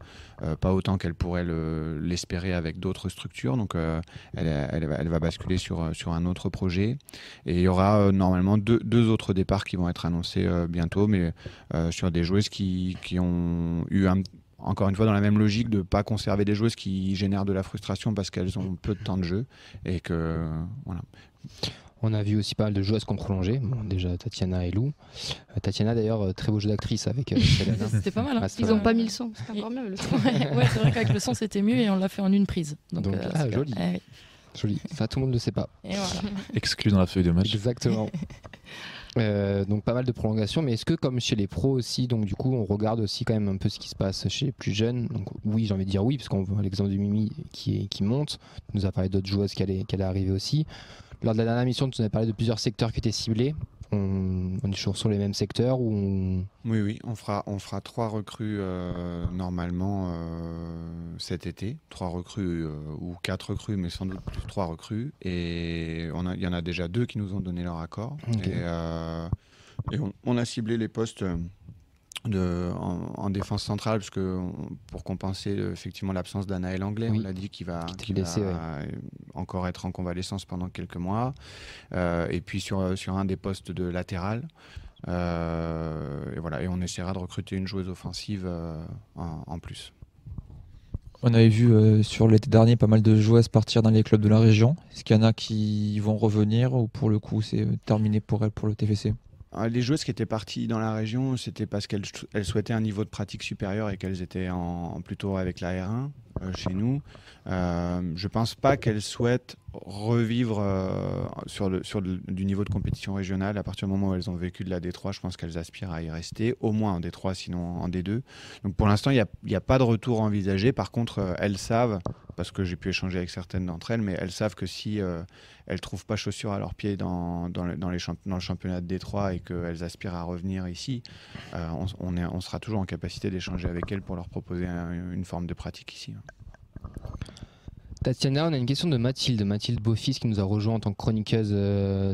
pas autant qu'elle pourrait l'espérer avec d'autres structures. Donc elle va basculer sur un autre projet et il y aura normalement deux autres départs qui vont être annoncés bientôt, mais sur des joueuses qui ont eu encore une fois dans la même logique de ne pas conserver des joueuses qui génèrent de la frustration parce qu'elles ont peu de temps de jeu et que voilà. On a vu aussi pas mal de joueuses qui ont prolongé. Bon, déjà Tatiana et Lou. Tatiana d'ailleurs, très beau jeu d'actrice avec Selena. C'était pas mal. Hein. Ils n'ont pas mis le son, c'est encore mieux le son. Ouais, c'est vrai qu'avec le son c'était mieux et on l'a fait en une prise. Donc joli. Joli. Ça tout le monde ne le sait pas. Et voilà. Exclu dans la feuille de match. Exactement. Donc pas mal de prolongations, mais est-ce que comme chez les pros aussi, donc du coup on regarde aussi quand même un peu ce qui se passe chez les plus jeunes? Donc oui, j'ai envie de dire oui, parce qu'on voit l'exemple de Mimi qui monte, tu nous a parlé d'autres joueuses qui allaient arriver aussi. Lors de la dernière mission, tu nous as parlé de plusieurs secteurs qui étaient ciblés. On est toujours sur les mêmes secteurs ou Oui, on fera 3 recrues normalement cet été. 3 recrues ou 4 recrues, mais sans doute plus 3 recrues. Et il y en a déjà 2 qui nous ont donné leur accord. Okay. Et on a ciblé les postes en défense centrale parce que pour compenser effectivement l'absence d'Anaël Anglais, on l'a dit qu'il va encore être en convalescence pendant quelques mois, et puis sur un des postes de latéral, et voilà, et on essaiera de recruter une joueuse offensive en plus. On avait vu sur l'été dernier pas mal de joueuses partir dans les clubs de la région. Est-ce qu'il y en a qui vont revenir ou pour le coup c'est terminé pour elles pour le TFC? Les joueuses qui étaient parties dans la région, c'était parce qu'elles souhaitaient un niveau de pratique supérieur et qu'elles étaient plutôt avec la R1 chez nous. Je ne pense pas qu'elles souhaitent revivre du niveau de compétition régionale. À partir du moment où elles ont vécu de la D3, je pense qu'elles aspirent à y rester, au moins en D3, sinon en D2. Donc pour l'instant, il n'y a pas de retour envisagé. Par contre, elles savent, parce que j'ai pu échanger avec certaines d'entre elles, mais elles savent que si elles ne trouvent pas chaussures à leurs pieds dans le championnat de D3 et qu'elles aspirent à revenir ici, on sera toujours en capacité d'échanger avec elles pour leur proposer une forme de pratique ici. Tatiana, on a une question de Mathilde Beaufils qui nous a rejoint en tant que chroniqueuse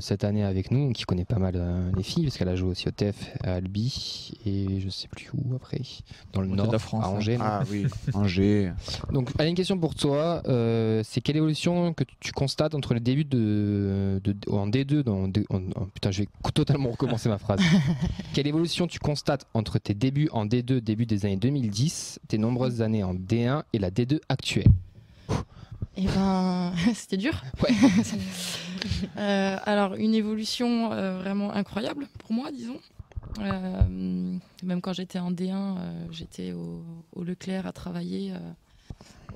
cette année avec nous, qui connaît pas mal les filles parce qu'elle a joué aussi au TEF à Albi et je sais plus où après, dans le nord de la France, à Angers. Ah oui, Angers. Donc elle a une question pour toi, c'est quelle évolution que tu constates entre les débuts en D2 putain, je vais totalement recommencer ma phrase. Quelle évolution tu constates entre tes débuts en D2 début des années 2010, tes nombreuses années en D1 et la D2 actuelle? Eh ben, c'était dur. Ouais. Alors, une évolution vraiment incroyable pour moi, disons. Même quand j'étais en D1, j'étais au Leclerc à travailler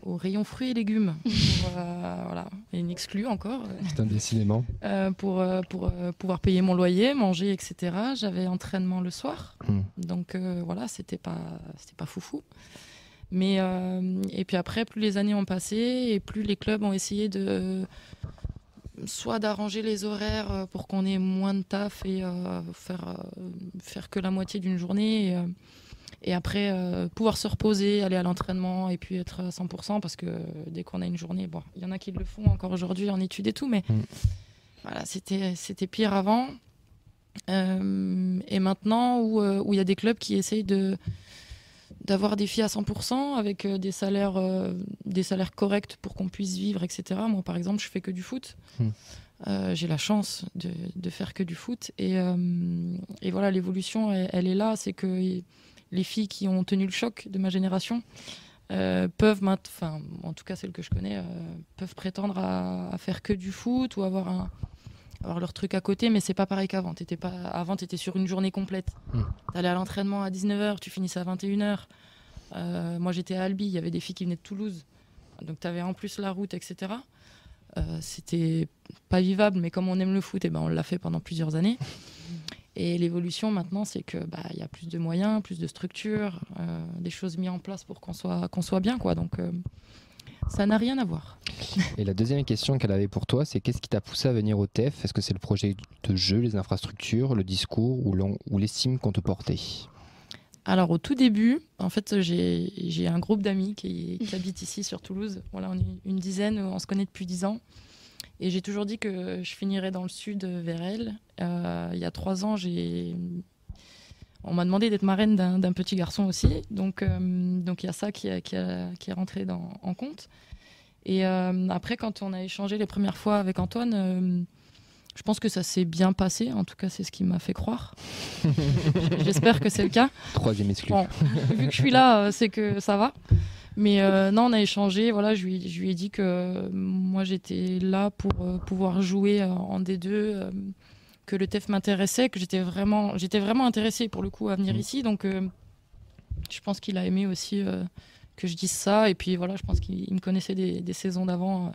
au rayon fruits et légumes. Voilà, et une exclue encore. Putain, décidément. Pour pouvoir payer mon loyer, manger, etc. J'avais entraînement le soir. Donc voilà, c'était pas foufou. Mais et puis après, plus les années ont passé et plus les clubs ont essayé soit d'arranger les horaires pour qu'on ait moins de taf et faire que la moitié d'une journée et après pouvoir se reposer, aller à l'entraînement et puis être à 100% parce que dès qu'on a une journée, bon, il y en a qui le font encore aujourd'hui en études et tout, mais voilà, c'était pire avant. Et maintenant où il y a des clubs qui essayent d'avoir des filles à 100% avec des salaires corrects pour qu'on puisse vivre, etc. Moi, par exemple, je fais que du foot. J'ai la chance de faire que du foot. Et voilà, l'évolution, elle est là. C'est que les filles qui ont tenu le choc de ma génération peuvent, en tout cas celles que je connais, peuvent prétendre à faire que du foot ou avoir leur truc à côté, mais c'est pas pareil qu'avant. Avant, t'étais sur une journée complète. T'allais à l'entraînement à 19h, tu finissais à 21h. Moi, j'étais à Albi, il y avait des filles qui venaient de Toulouse. Donc, t'avais en plus la route, etc. C'était pas vivable, mais comme on aime le foot, on l'a fait pendant plusieurs années. Et l'évolution, maintenant, c'est que y a plus de moyens, plus de structures, des choses mises en place pour qu'on soit bien, quoi. Donc, ça n'a rien à voir. Et la deuxième question qu'elle avait pour toi, c'est qu'est-ce qui t'a poussé à venir au TEF? Est-ce que c'est le projet de jeu, les infrastructures, le discours ou l'estime qu'on te portait? Alors au tout début, en fait, j'ai un groupe d'amis qui habite ici sur Toulouse. Voilà, on est une dizaine, on se connaît depuis 10 ans. Et j'ai toujours dit que je finirais dans le sud vers elle. Il y a 3 ans, on m'a demandé d'être marraine d'un petit garçon aussi. Donc il y a ça qui est rentré en compte. Et après, quand on a échangé les premières fois avec Antoine, je pense que ça s'est bien passé. En tout cas, c'est ce qui m'a fait croire. J'espère que c'est le cas. 3e exclu. Bon, vu que je suis là, c'est que ça va. Mais non, on a échangé. Voilà, je lui ai dit que moi, j'étais là pour pouvoir jouer en D2, que le TEF m'intéressait, que j'étais vraiment intéressée pour le coup à venir ici. Donc, je pense qu'il a aimé aussi que je dise ça. Et puis voilà, je pense qu'il me connaissait des saisons d'avant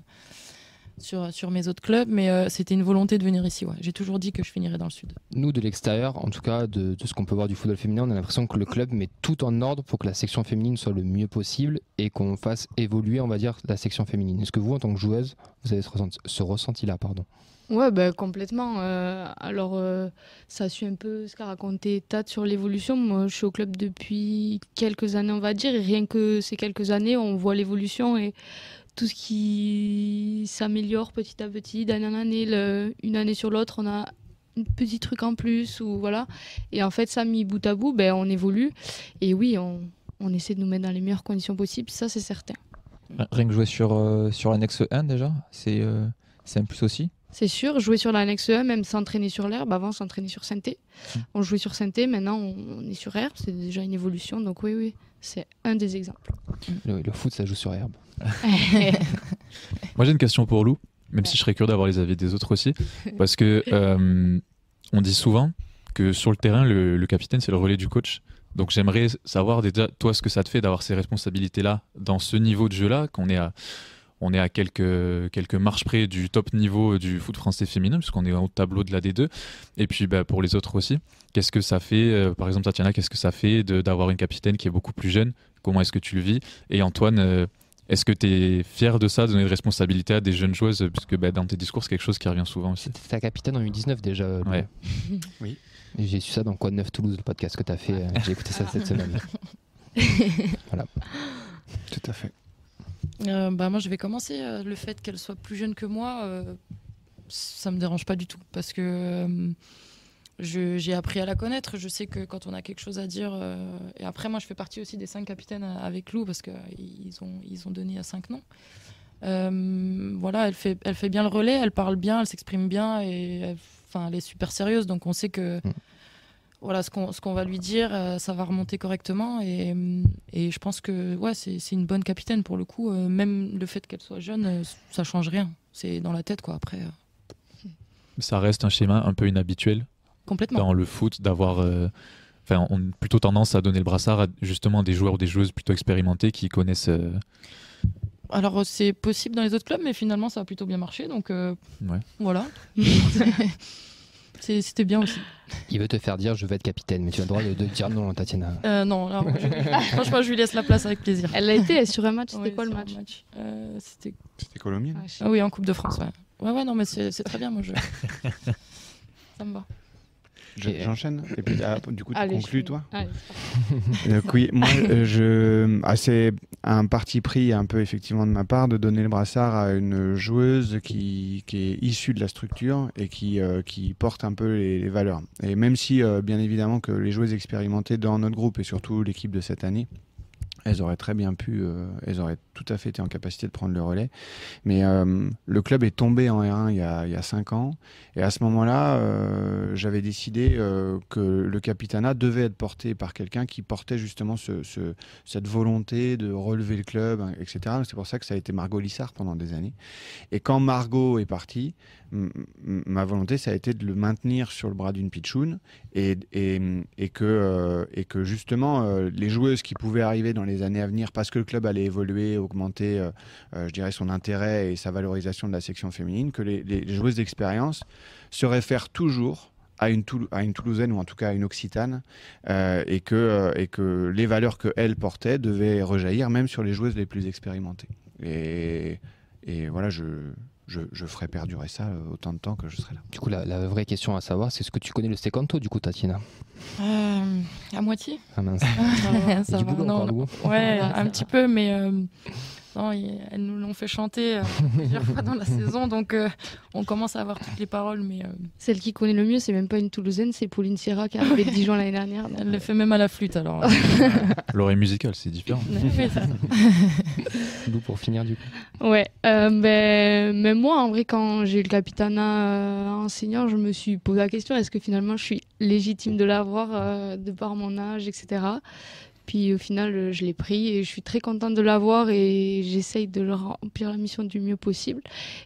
sur mes autres clubs, mais c'était une volonté de venir ici. Ouais. J'ai toujours dit que je finirais dans le sud. Nous, de l'extérieur, en tout cas, de ce qu'on peut voir du football féminin, on a l'impression que le club met tout en ordre pour que la section féminine soit le mieux possible et qu'on fasse évoluer, on va dire, la section féminine. Est-ce que vous, en tant que joueuse, vous avez ce ressenti-là, pardon? Ouais, complètement. Alors, ça suit un peu ce qu'a raconté Tat sur l'évolution. Moi, je suis au club depuis quelques années, on va dire, et rien que ces quelques années, on voit l'évolution et tout ce qui s'améliore petit à petit, d'année en année. Une année sur l'autre, on a un petit truc en plus, ou voilà. Et en fait, ça, mis bout à bout, on évolue. Et oui, on essaie de nous mettre dans les meilleures conditions possibles, ça, c'est certain. Rien que jouer sur l'annexe 1, déjà, c'est un plus aussi. C'est sûr, jouer sur l'annexe 1, même s'entraîner sur l'herbe. Avant, on s'entraînait sur Saint-Thé. On jouait sur Saint-Thé, maintenant, on est sur herbe. C'est déjà une évolution, donc oui, c'est un des exemples. Le foot, ça joue sur herbe. Moi, j'ai une question pour Lou, même si je serais curieux d'avoir les avis des autres aussi. Parce que on dit souvent que sur le terrain, le capitaine, c'est le relais du coach. Donc, j'aimerais savoir déjà, toi, ce que ça te fait d'avoir ces responsabilités-là dans ce niveau de jeu-là, qu'on est à quelques marches près du top niveau du foot français féminin, puisqu'on est au tableau de la D2. Et puis pour les autres aussi, qu'est-ce que ça fait, par exemple Tatiana, qu'est-ce que ça fait d'avoir une capitaine qui est beaucoup plus jeune? Comment est-ce que tu le vis? Et Antoine, est-ce que tu es fier de ça, de donner de responsabilité à des jeunes joueuses? Puisque dans tes discours, c'est quelque chose qui revient souvent aussi. C'était ta capitaine en U19 déjà. Ouais. Oui. Et j'ai su ça dans Quad 9 Toulouse, le podcast que tu as fait. J'ai écouté ça cette semaine. Voilà. Tout à fait. Moi, je vais commencer. Le fait qu'elle soit plus jeune que moi, ça me dérange pas du tout. Parce que j'ai appris à la connaître. Je sais que quand on a quelque chose à dire. Et après, moi, je fais partie aussi des 5 capitaines avec Lou, parce qu'ils ont donné 5 noms. Voilà, elle fait bien le relais, elle parle bien, elle s'exprime bien. Et elle est super sérieuse. Donc, on sait que. Voilà, ce qu'on va lui dire, ça va remonter correctement et je pense que c'est une bonne capitaine pour le coup. Même le fait qu'elle soit jeune, ça change rien. C'est dans la tête quoi. Après, Ça reste un schéma un peu inhabituel complètement. dans le foot d'avoir. On a plutôt tendance à donner le brassard à justement des joueurs ou des joueuses plutôt expérimentés qui connaissent. Alors c'est possible dans les autres clubs, mais finalement ça a plutôt bien marché. Donc voilà. C'était bien aussi. Il veut te faire dire je veux être capitaine, mais tu as le droit de dire non, Tatiana. Non, alors, franchement, je lui laisse la place avec plaisir. Elle l'a été sur un match, c'était quoi le match? C'était Colombien. Ah oui, en Coupe de France, ouais. Ouais, non, mais c'est très bien, moi. Ça me va. J'enchaîne et puis du coup tu conclus toi. Allez, oui, moi c'est un parti pris un peu effectivement de ma part de donner le brassard à une joueuse qui est issue de la structure et qui porte un peu les valeurs. Et même si bien évidemment que les joueuses expérimentées dans notre groupe et surtout l'équipe de cette année, elles auraient très bien pu, elles auraient tout à fait été en capacité de prendre le relais. Mais le club est tombé en R1 il y a 5 ans. Et à ce moment-là, j'avais décidé que le capitanat devait être porté par quelqu'un qui portait justement cette volonté de relever le club, etc. C'est pour ça que ça a été Margot Lissard pendant des années. Et quand Margot est partie, ma volonté, ça a été de le maintenir sur le bras d'une pitchoune et que justement, les joueuses qui pouvaient arriver dans les années à venir, parce que le club allait évoluer, augmenter, je dirais, son intérêt et sa valorisation de la section féminine, que les joueuses d'expérience se réfèrent toujours à une Toulousaine ou en tout cas à une Occitane et que les valeurs qu'elle portait devaient rejaillir même sur les joueuses les plus expérimentées. Et voilà, je ferai perdurer ça autant de temps que je serai là. Du coup, la vraie question à savoir, c'est ce que tu connais le secanto, du coup, Tatiana? À moitié. Ah mince. Ça Du va, boulot, non, encore, Loup. ouais, un petit peu, mais non, elles nous l'ont fait chanter plusieurs fois dans la saison, donc on commence à avoir toutes les paroles, mais Celle qui connaît le mieux, c'est même pas une Toulousaine, c'est Pauline Sierra qui est arrivée de Dijon l'année dernière. elle le fait même à la flûte, alors. L'oreille musicale, c'est différent. Oui, c'est ça. Lou, pour finir, du coup. Ouais, même moi, en vrai, quand j'ai eu le capitanat enseignant, je me suis posé la question, est-ce que finalement je suis légitime de l'avoir de par mon âge, etc. Puis au final, je l'ai pris et je suis très contente de l'avoir et j'essaye de leur remplir la mission du mieux possible.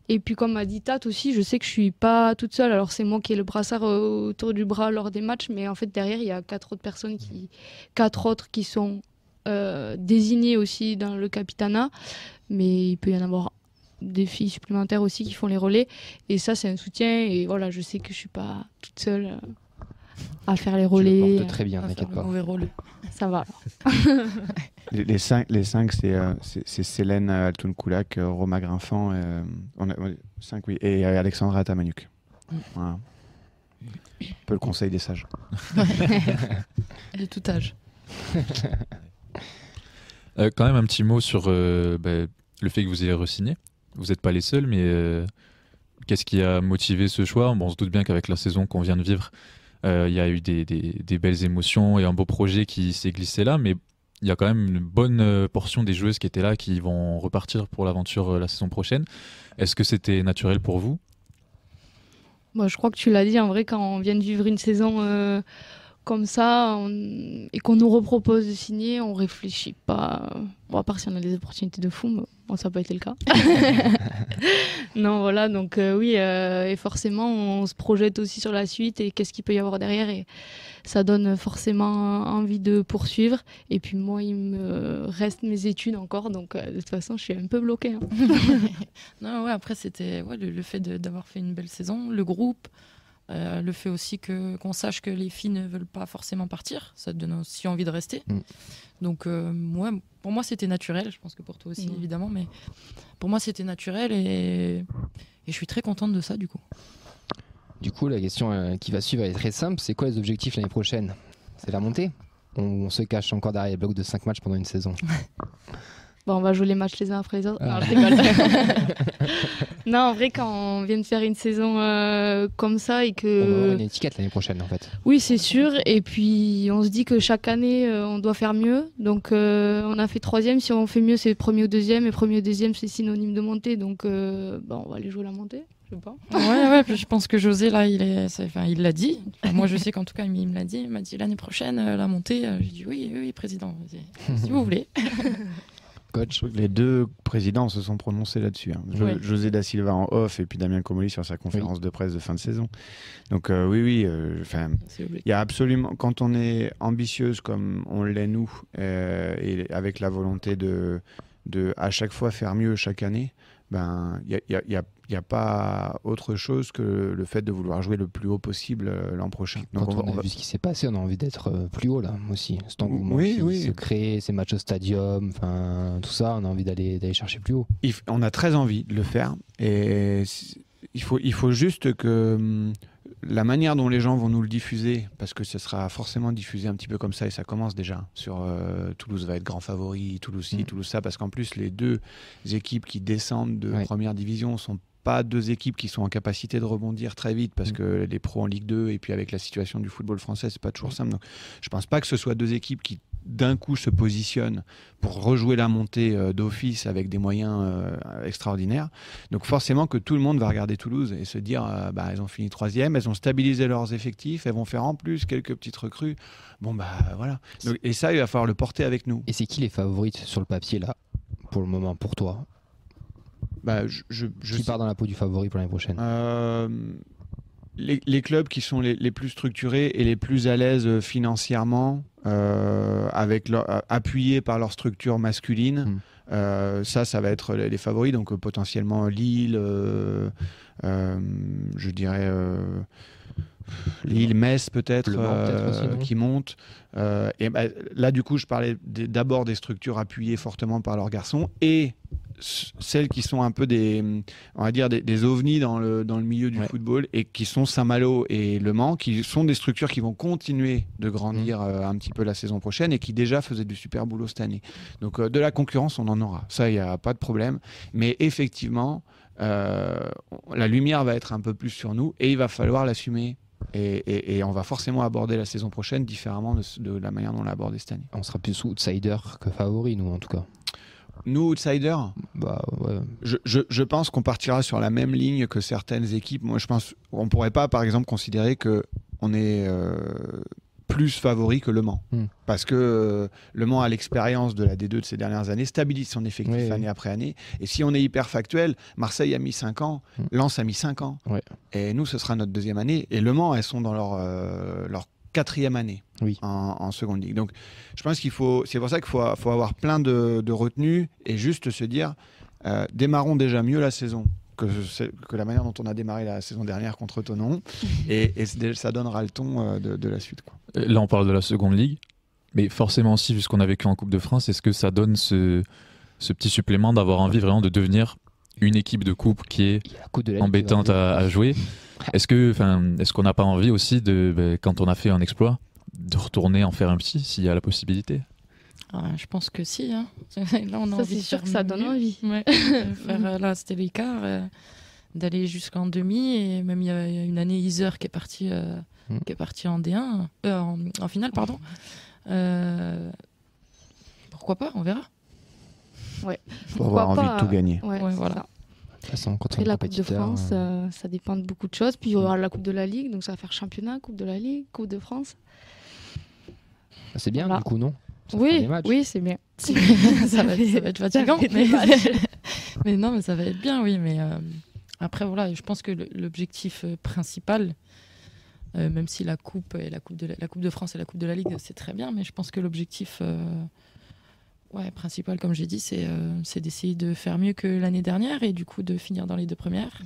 Et puis comme m'a dit Tat aussi, je sais que je suis pas toute seule. Alors c'est moi qui ai le brassard autour du bras lors des matchs, mais en fait derrière, il y a 4 autres qui sont désignées aussi dans le capitanat. Mais il peut y en avoir des filles supplémentaires aussi qui font les relais. Et ça, c'est un soutien. Et voilà, je sais que je suis pas toute seule à faire les Tu relais. le portes très bien, On va faire t'inquiète le pas. mauvais rôle. Ça va alors. Les cinq, c'est Célène Altoun-Koulak, Roma Grinfant, on a 5, oui, et Alexandra Tamaniuk. Voilà. Un peu le conseil des sages. De tout âge. Quand même un petit mot sur le fait que vous ayez re-signé. Vous n'êtes pas les seuls, mais qu'est-ce qui a motivé ce choix? On se doute bien qu'avec la saison qu'on vient de vivre, il y a eu des belles émotions et un beau projet qui s'est glissé là, mais il y a quand même une bonne portion des joueuses qui étaient là, qui vont repartir pour l'aventure la saison prochaine. Est-ce que c'était naturel pour vous? Moi, je crois que tu l'as dit, en vrai, quand on vient de vivre une saison comme ça et qu'on nous repropose de signer, on réfléchit pas. Bon, à part si on a des opportunités de fou, mais bon, ça n'a pas été le cas. Non, voilà, donc oui, et forcément, on se projette aussi sur la suite et qu'est-ce qu'il peut y avoir derrière. Et ça donne forcément envie de poursuivre. Et puis moi, il me reste mes études encore, donc de toute façon, je suis un peu bloquée. Non, ouais, après, c'était le fait d'avoir fait une belle saison, le groupe. Le fait aussi qu'on sache que les filles ne veulent pas forcément partir, ça te donne aussi envie de rester. Donc pour moi c'était naturel, je pense que pour toi aussi évidemment, mais pour moi c'était naturel et je suis très contente de ça du coup. Du coup, la question qui va suivre est très simple, c'est quoi les objectifs l'année prochaine? C'est la montée? On se cache encore derrière les blocs de 5 matchs pendant une saison? Bon, on va jouer les matchs les uns après les autres. Ah. Non, je rigole. Non, en vrai, quand on vient de faire une saison comme ça et On va avoir que... une étiquette l'année prochaine en fait. Oui, c'est sûr. Et puis, on se dit que chaque année, on doit faire mieux. Donc, on a fait 3e. Si on fait mieux, c'est premier ou deuxième. Et premier ou deuxième, c'est synonyme de montée. Donc, on va aller jouer la montée. Je sais pas. Ouais, je pense que José, là, il l'a dit. Enfin, moi, je sais qu'en tout cas, il me l'a dit. Il m'a dit l'année prochaine, la montée. J'ai dit oui, président. Si vous voulez. Coach. Les deux présidents se sont prononcés là-dessus. Hein. Ouais. José Da Silva en off et puis Damien Comolli sur sa conférence de presse de fin de saison. Donc oui, C'est obligé. il y a absolument, quand on est ambitieuse comme on l'est nous, et avec la volonté de à chaque fois faire mieux chaque année, ben il y a pas autre chose que le fait de vouloir jouer le plus haut possible l'an prochain. Quand Donc on a vu ce qui s'est passé, on a envie d'être plus haut là aussi. Cet engouement Oui, qui oui. se crée, ces matchs au stadium, enfin tout ça, on a envie d'aller chercher plus haut. on a très envie de le faire et il faut juste que la manière dont les gens vont nous le diffuser, parce que ce sera forcément diffusé un petit peu comme ça, et ça commence déjà sur Toulouse va être grand favori, Toulouse ci, Toulouse ça, parce qu'en plus les deux équipes qui descendent de première division sont pas deux équipes qui sont en capacité de rebondir très vite, parce que les pros en Ligue 2 et puis avec la situation du football français, c'est pas toujours simple. Donc, je pense pas que ce soit deux équipes qui d'un coup se positionnent pour rejouer la montée d'office avec des moyens extraordinaires. Donc forcément que tout le monde va regarder Toulouse et se dire elles ont fini 3e, elles ont stabilisé leurs effectifs, elles vont faire en plus quelques petites recrues. Bon voilà. Donc, et ça, il va falloir le porter avec nous. Et c'est qui les favorites sur le papier là, pour le moment, pour toi? Qui part dans la peau du favori pour l'année prochaine? Les clubs qui sont les plus structurés et les plus à l'aise financièrement, appuyés par leur structure masculine, ça va être les favoris. Donc potentiellement Lille, je dirais Lille, Metz peut-être, qui montent. Là du coup je parlais d'abord des structures appuyées fortement par leurs garçons et celles qui sont un peu des ovnis dans le milieu du football et qui sont Saint-Malo et Le Mans, qui sont des structures qui vont continuer de grandir un petit peu la saison prochaine et qui déjà faisaient du super boulot cette année. Donc de la concurrence, on en aura. Ça, il n'y a pas de problème. Mais effectivement, la lumière va être un peu plus sur nous et il va falloir l'assumer. Et on va forcément aborder la saison prochaine différemment de la manière dont on l'a abordé cette année. On sera plus outsider que favori, nous en tout cas. Nous, outsiders, ouais. je pense qu'on partira sur la même ligne que certaines équipes. Moi, je pense qu'on ne pourrait pas, par exemple, considérer qu'on est plus favori que Le Mans. Parce que Le Mans a l'expérience de la D2 de ces dernières années, stabilise son effectif année après année. Et si on est hyper factuel, Marseille a mis 5 ans, Lens a mis 5 ans. Et nous, ce sera notre 2e année. Et Le Mans, elles sont dans leur 4e année en seconde ligue. Donc je pense c'est pour ça qu'il faut avoir plein de retenues et juste se dire démarrons déjà mieux la saison que la manière dont on a démarré la saison dernière contre Thonon et ça donnera le ton de la suite, quoi. Là on parle de la seconde ligue, mais forcément aussi vu ce qu'on a vécu en Coupe de France, est-ce que ça donne ce petit supplément d'avoir envie vraiment de devenir une équipe de coupe qui est embêtante à jouer? Est-ce qu'on n'a pas envie aussi quand on a fait un exploit, de retourner en faire un petit, s'il y a la possibilité? Je pense que si. Hein. Là, on a Ça, envie c'est de sûr faire que ça mieux. donne envie. Ouais. Là, c'était l'écart, d'aller jusqu'en demi. Et même il y a une année, Iser qui est parti en D1, en finale, pardon. Pourquoi pas, on verra. Ouais. Faut avoir envie de tout gagner. Ouais, voilà. Après la Coupe de France, ça dépend de beaucoup de choses. Puis il y aura la Coupe de la Ligue, donc ça va faire championnat, Coupe de la Ligue, Coupe de France. C'est bien, du coup, non? Oui, c'est bien. ça va être fatigant, mais non, mais ça va être bien, oui. Mais après, voilà, je pense que l'objectif principal, même si la Coupe de France et la Coupe de la Ligue, c'est très bien, mais je pense que l'objectif principal, comme j'ai dit, c'est d'essayer de faire mieux que l'année dernière et du coup de finir dans les 2 premières.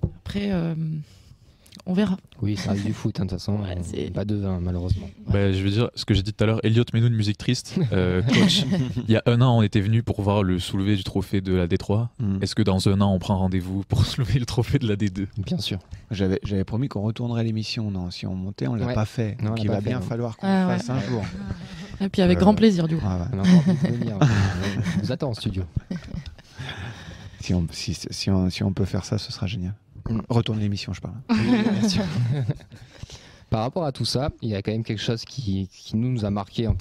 Après, on verra. Oui, ça reste du foot, de toute façon. Pas de vin, malheureusement. Je veux dire ce que j'ai dit tout à l'heure. Elliot, mets-nous une musique triste. Coach, il y a 1 an, on était venu pour voir le soulevé du trophée de la D3. Est-ce que dans 1 an, on prend rendez-vous pour soulever le trophée de la D2? Bien sûr. J'avais promis qu'on retournerait l'émission. Non, si on montait, on l'a pas fait. Donc il va bien falloir qu'on le fasse un jour. Et puis avec grand plaisir du coup. Ouais, ouais. On a encore envie de venir. On vous attend en studio. Si on peut faire ça, ce sera génial. Retourne l'émission, je parle. Bien sûr. Par rapport à tout ça, il y a quand même quelque chose qui nous a marqué en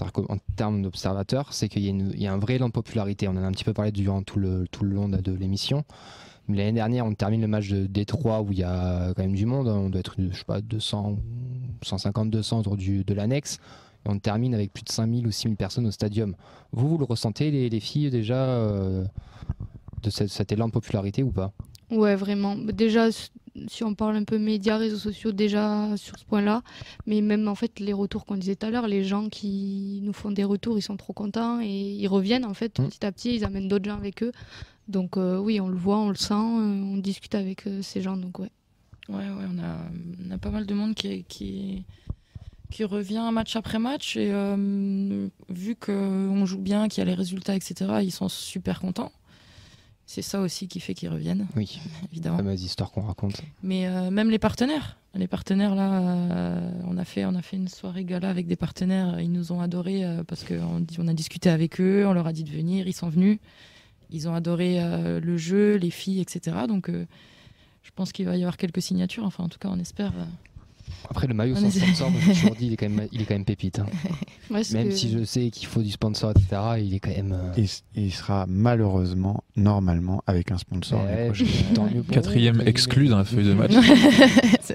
termes d'observateurs, c'est qu'il y a un vrai élan de popularité. On en a un petit peu parlé durant tout le long de l'émission. L'année dernière, on termine le match de Détroit où il y a quand même du monde. On doit être, je sais pas, 200, 150, 200 autour de l'annexe. Et on termine avec plus de 5000 ou 6000 personnes au stadium. Vous le ressentez, les filles, déjà, de cet élan de popularité ou pas? Ouais, vraiment. Déjà, si on parle un peu médias, réseaux sociaux, déjà sur ce point-là, mais même en fait, les retours qu'on disait tout à l'heure, les gens qui nous font des retours, ils sont trop contents et ils reviennent en fait petit à petit, ils amènent d'autres gens avec eux. Donc oui, on le voit, on le sent, on discute avec ces gens, donc ouais. Ouais, on a pas mal de monde qui revient match après match et vu qu'on joue bien, qu'il y a les résultats, etc., ils sont super contents. C'est ça aussi qui fait qu'ils reviennent. Oui, évidemment. La fameuse histoire qu'on raconte. Mais même les partenaires là, on a fait une soirée gala avec des partenaires. Ils nous ont adorés parce qu'on a discuté avec eux, on leur a dit de venir, ils sont venus. Ils ont adoré le jeu, les filles, etc. Donc je pense qu'il va y avoir quelques signatures. Enfin, en tout cas, on espère. Après, le maillot sans sponsor, moi, j'ai toujours dit, il est quand même pépite. Hein. Ouais, même si je sais qu'il faut du sponsor, etc., il est quand même... Il sera malheureusement, normalement, avec un sponsor. Ouais, tant mieux pour Quatrième exclu dans la feuille de match.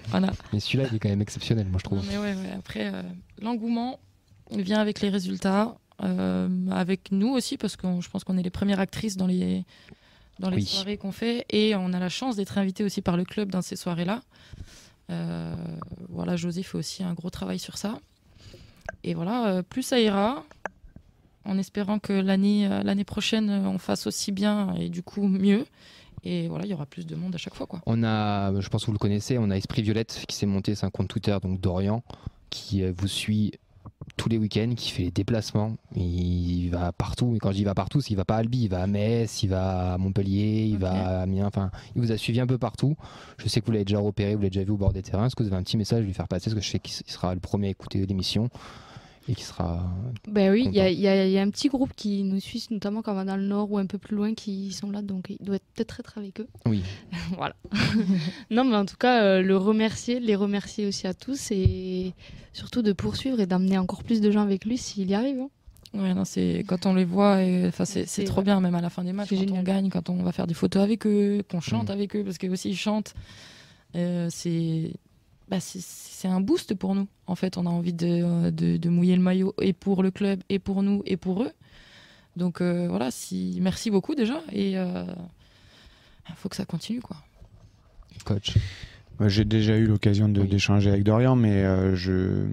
Voilà. Mais celui-là, il est quand même exceptionnel, moi, je trouve. Non, mais ouais. Après, l'engouement, il vient avec les résultats, avec nous aussi, parce que je pense qu'on est les premières actrices dans les soirées qu'on fait, et on a la chance d'être invité aussi par le club dans ces soirées-là. Voilà, José fait aussi un gros travail sur ça. Et voilà, plus ça ira, en espérant que l'année prochaine, on fasse aussi bien et du coup mieux. Et voilà, il y aura plus de monde à chaque fois, quoi. On a, je pense que vous le connaissez, on a Esprit Violette qui s'est monté, c'est un compte Twitter donc d'Orient, qui vous suit tous les week-ends, qui fait les déplacements. Il va partout, et quand je dis il va partout, c'est qu'il va pas à Albi, il va à Metz, il va à Montpellier, il va à Amiens, enfin, il vous a suivi un peu partout. Je sais que vous l'avez déjà repéré, vous l'avez déjà vu au bord des terrains. Est-ce que vous avez un petit message à lui faire passer? Parce que je sais qu'il sera le premier à écouter l'émission et qui sera... Ben oui, il y a un petit groupe qui nous suit, notamment quand on va dans le nord ou un peu plus loin, qui sont là, donc il doit peut-être être avec eux. Oui. Voilà. Non, mais en tout cas, les remercier aussi à tous et surtout de poursuivre et d'amener encore plus de gens avec lui s'il y arrive. Hein. Ouais, non, quand on les voit, c'est trop bien, même à la fin des matchs, quand on gagne, quand on va faire des photos avec eux, qu'on chante avec eux, parce qu'eux aussi ils chantent. C'est un boost pour nous. En fait, on a envie de mouiller le maillot et pour le club, et pour nous, et pour eux. Donc voilà, merci beaucoup déjà. Et il faut que ça continue, quoi. Coach. J'ai déjà eu l'occasion d'échanger avec Dorian, mais je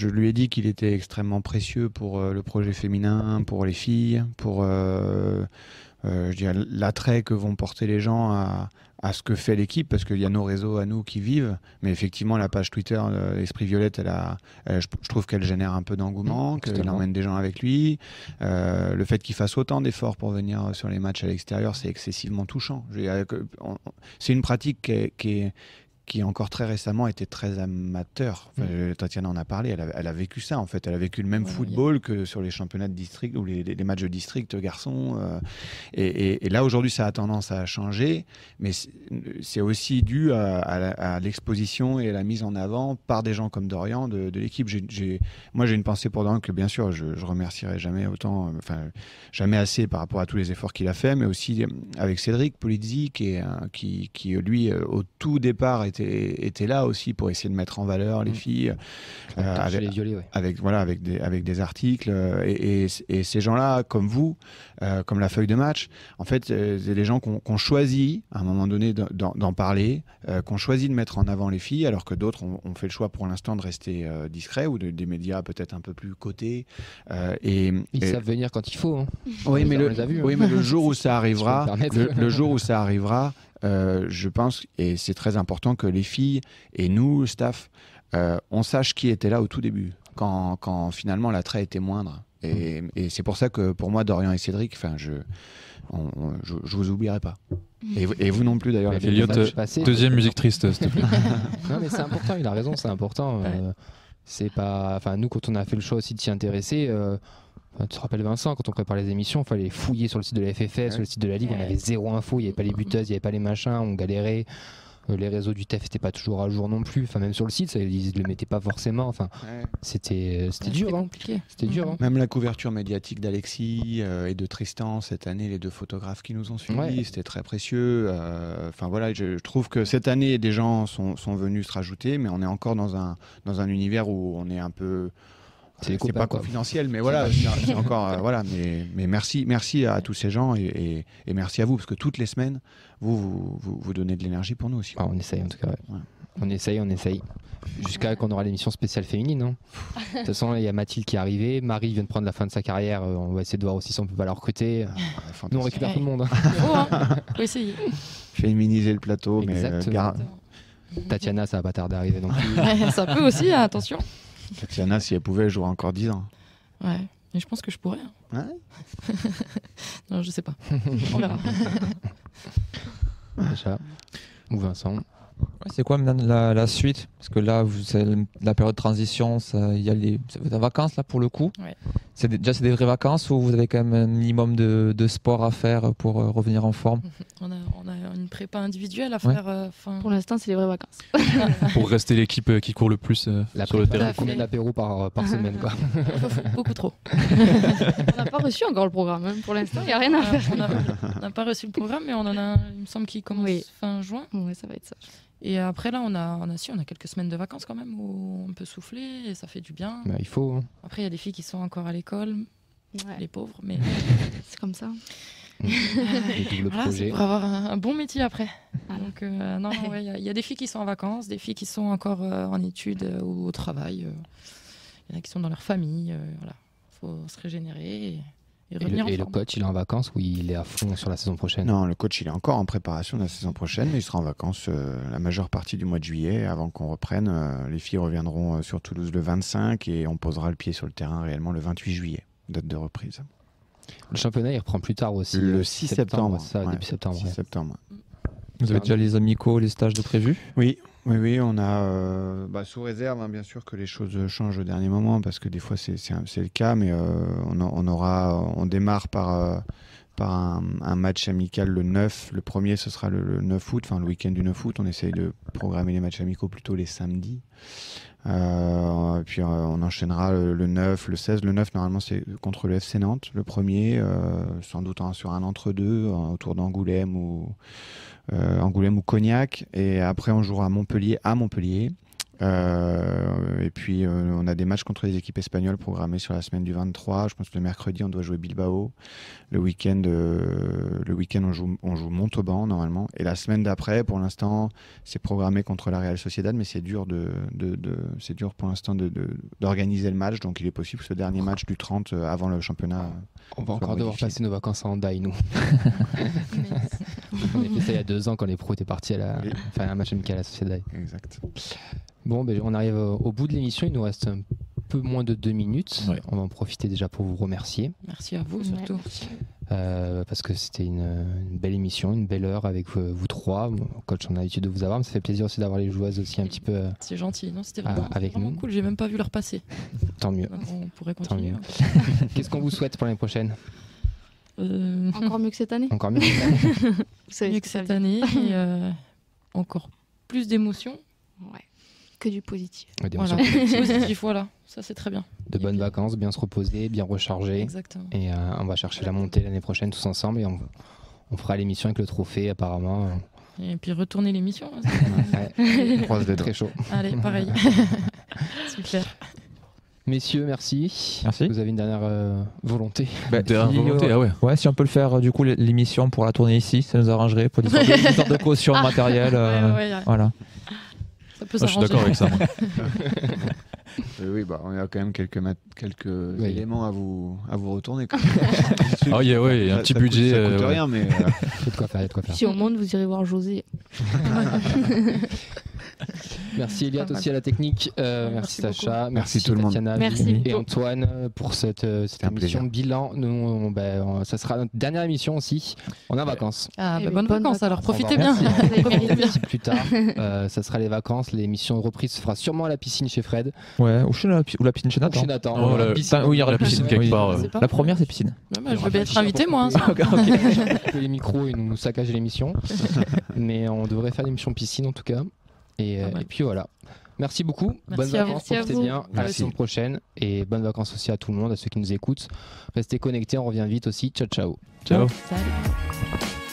lui ai dit qu'il était extrêmement précieux pour le projet féminin, pour les filles, pour je dirais, l'attrait que vont porter les gens à ce que fait l'équipe, parce qu'il y a nos réseaux à nous qui vivent, mais effectivement la page Twitter Esprit Violette, je trouve qu'elle génère un peu d'engouement, qu'elle emmène des gens avec lui. Le fait qu'il fasse autant d'efforts pour venir sur les matchs à l'extérieur, c'est excessivement touchant. C'est une pratique qui encore très récemment était très amateur. Enfin, Tatiana en a parlé, elle a vécu ça en fait. Elle a vécu le même football que sur les championnats de district ou les matchs de district garçons. Et là aujourd'hui ça a tendance à changer, mais c'est aussi dû à l'exposition et à la mise en avant par des gens comme Dorian de l'équipe. Moi j'ai une pensée pour Dorian que bien sûr je remercierai jamais autant, jamais assez par rapport à tous les efforts qu'il a fait, mais aussi avec Cédric Polizzi qui lui au tout départ était là aussi pour essayer de mettre en valeur les filles avec des articles et ces gens-là comme vous, comme la feuille de match, en fait c'est des gens qu'on choisit à un moment donné d'en parler, qu'on choisit de mettre en avant les filles, alors que d'autres ont fait le choix pour l'instant de rester discrets ou des médias peut-être un peu plus cotés. Ils savent venir quand il faut. Hein. Oui, mais le jour où ça arrivera, le jour où ça arrivera, je pense, et c'est très important que les filles et nous, le staff, on sache qui était là au tout début, quand finalement l'attrait était moindre. Et c'est pour ça que pour moi, Dorian et Cédric, je vous oublierai pas. Et vous non plus d'ailleurs. Elliot, deuxième musique triste, s'il te plaît. Non mais c'est important, il a raison, c'est important. C'est pas, enfin nous quand on a fait le choix aussi de s'y intéresser, tu te rappelles Vincent, quand on prépare les émissions, il fallait fouiller sur le site de la FFS, sur le site de la Ligue, on avait zéro info, il n'y avait pas les buteuses, il n'y avait pas les machins, on galérait. Les réseaux du TEF n'étaient pas toujours à jour non plus, enfin même sur le site, ils ne le mettaient pas forcément, enfin c'était dur, compliqué. C'était dur. Hein. Même la couverture médiatique d'Alexis et de Tristan cette année, les deux photographes qui nous ont suivis, c'était très précieux. Enfin voilà, je trouve que cette année des gens sont venus se rajouter, mais on est encore dans un univers où on est un peu. C'est pas confidentiel, mais voilà, c'est encore voilà. Mais merci à tous ces gens et merci à vous parce que toutes les semaines vous donnez de l'énergie pour nous aussi. On essaye en tout cas. Ouais. On essaye. Jusqu'à qu'on aura l'émission spéciale féminine. Hein. De toute façon, il y a Mathilde qui est arrivée. Marie vient de prendre la fin de sa carrière. On va essayer de voir aussi si on peut pas la recruter. Nous, on récupère tout le monde. Faut essayer. Féminiser le plateau. Exactement. Mais Tatiana, ça va pas tarder à arriver non plus. Ça peut aussi, attention. Tatiana, si elle pouvait, elle jouerait encore 10 ans. Ouais, mais je pense que je pourrais. Ouais. Non, je sais pas. On verra. Déjà. Ou Vincent. C'est quoi maintenant la suite? Parce que là, c'est la période de transition, il y a les vacances là pour le coup. Ouais. C'est des vraies vacances ou vous avez quand même un minimum de sport à faire pour revenir en forme? On a une prépa individuelle à faire. Pour l'instant, c'est les vraies vacances. Pour rester l'équipe qui court le plus sur le terrain. Combien d'apéros par semaine quoi. Beaucoup trop. On n'a pas reçu encore le programme. Hein. Pour l'instant, il n'y a rien à faire. On n'a pas reçu le programme, mais on en a, il me semble, qui commence fin juin. Ouais, ça va être ça. Et après là, on a quelques semaines de vacances quand même où on peut souffler et ça fait du bien. Bah, il faut. Hein. Après, il y a des filles qui sont encore à l'école, les pauvres, mais c'est comme ça. Voilà, c'est pour avoir un bon métier après. Donc non, il y a des filles qui sont en vacances, des filles qui sont encore en études ou au travail. Il y en a qui sont dans leur famille. Voilà, faut se régénérer. Et le coach, il est en vacances ou il est à fond sur la saison prochaine? Non, le coach, il est encore en préparation de la saison prochaine, mais il sera en vacances la majeure partie du mois de juillet avant qu'on reprenne. Les filles reviendront sur Toulouse le 25 et on posera le pied sur le terrain réellement le 28 juillet, date de reprise. Le championnat, il reprend plus tard aussi. Le 6 septembre. Ça, début septembre. 6 septembre. Vous avez déjà les amicaux, les stages de prévus? Oui, on a sous réserve bien sûr que les choses changent au dernier moment parce que des fois c'est le cas, mais on démarre par un match amical le 9. Le premier ce sera le 9 août, enfin le week-end du 9 août. On essaye de programmer les matchs amicaux plutôt les samedis. Puis on enchaînera le 9, le 16. Le 9 normalement c'est contre le FC Nantes, le premier, sans doute sur un entre-deux autour d'Angoulême ou Cognac, et après on jouera à Montpellier. Et puis on a des matchs contre les équipes espagnoles programmés sur la semaine du 23. Je pense que le mercredi on doit jouer Bilbao. Le week-end on joue Montauban normalement. Et la semaine d'après, pour l'instant, c'est programmé contre la Real Sociedad, mais c'est dur c'est dur pour l'instant d'organiser le match. Donc il est possible que ce dernier match du 30 avant le championnat. On va encore devoir passer nos vacances en Hendaye, nous. On a fait ça il y a 2 ans quand les pros étaient partis faire un match amical à la Sociedad. Exact. Bon, on arrive au bout de l'émission. Il nous reste un peu moins de 2 minutes. Ouais. On va en profiter déjà pour vous remercier. Merci à vous surtout. Parce que c'était une belle émission, une belle heure avec vous trois. Bon, coach, on a l'habitude de vous avoir, mais ça fait plaisir aussi d'avoir les joueuses aussi un petit peu. C'est gentil, non? C'était vraiment, avec nous. Cool. J'ai même pas vu leur passer. Tant mieux. Donc on pourrait continuer. Qu'est-ce qu'on vous souhaite pour l'année prochaine? Encore mieux que cette année. Encore mieux que cette année. Mieux que cette année et encore plus d'émotions. Ouais. Que du positif. Ouais, voilà. Positif, voilà. Ça, c'est très bien. De bonnes vacances, bien se reposer, bien recharger. Exactement. Et on va chercher la montée l'année prochaine tous ensemble et on fera l'émission avec le trophée apparemment. Et puis retourner l'émission. Ouais. Croise de très chaud. Allez, pareil. Super. Messieurs, merci. Merci. Vous avez une dernière volonté? Volonté, ah ouais. Ouais, si on peut le faire, du coup, l'émission pour la tourner ici, ça nous arrangerait pour l'histoire de caution matérielle. Voilà. Ça peut je suis d'accord avec ça. Moi. Oui, on a quand même quelques éléments à vous retourner. Il y a un petit budget. Ça coûte rien, mais il y a de quoi faire. Si on monte, vous irez voir José. Merci Eliott aussi à la technique. Merci beaucoup. Sacha. Merci tout le monde. Tatiana, Merci Vivi et beaucoup. Antoine pour cette un émission plaisir. bilan. Nous, ça sera notre dernière émission aussi. On est en vacances. Ah, Eh bah, oui, bonnes bonnes vacances alors, vacances. profitez Au bien. revoir. Vous avez Profitez bien. Plus tard, ça sera les vacances. L'émission de reprise se fera sûrement à la piscine chez Fred. Ouais, ou la piscine chez Ou Nathan. chez Nathan. Oh, Voilà, la- piscine. Oui, il y aura La piscine quelque oui. part. C'est pas La mal. première, c'est piscine. Ouais, bah, je veux bien être invité moi. Ça. Que les micros et nous saccagent l'émission. Mais on devrait faire l'émission piscine en tout cas. Et puis voilà. Merci beaucoup. Merci Bonnes à vous. vacances. Merci à Profitez vous. bien. À la Merci. semaine prochaine. Et bonnes vacances aussi à tout le monde, à ceux qui nous écoutent. Restez connectés. On revient vite aussi. Ciao, ciao. Ciao. Salut.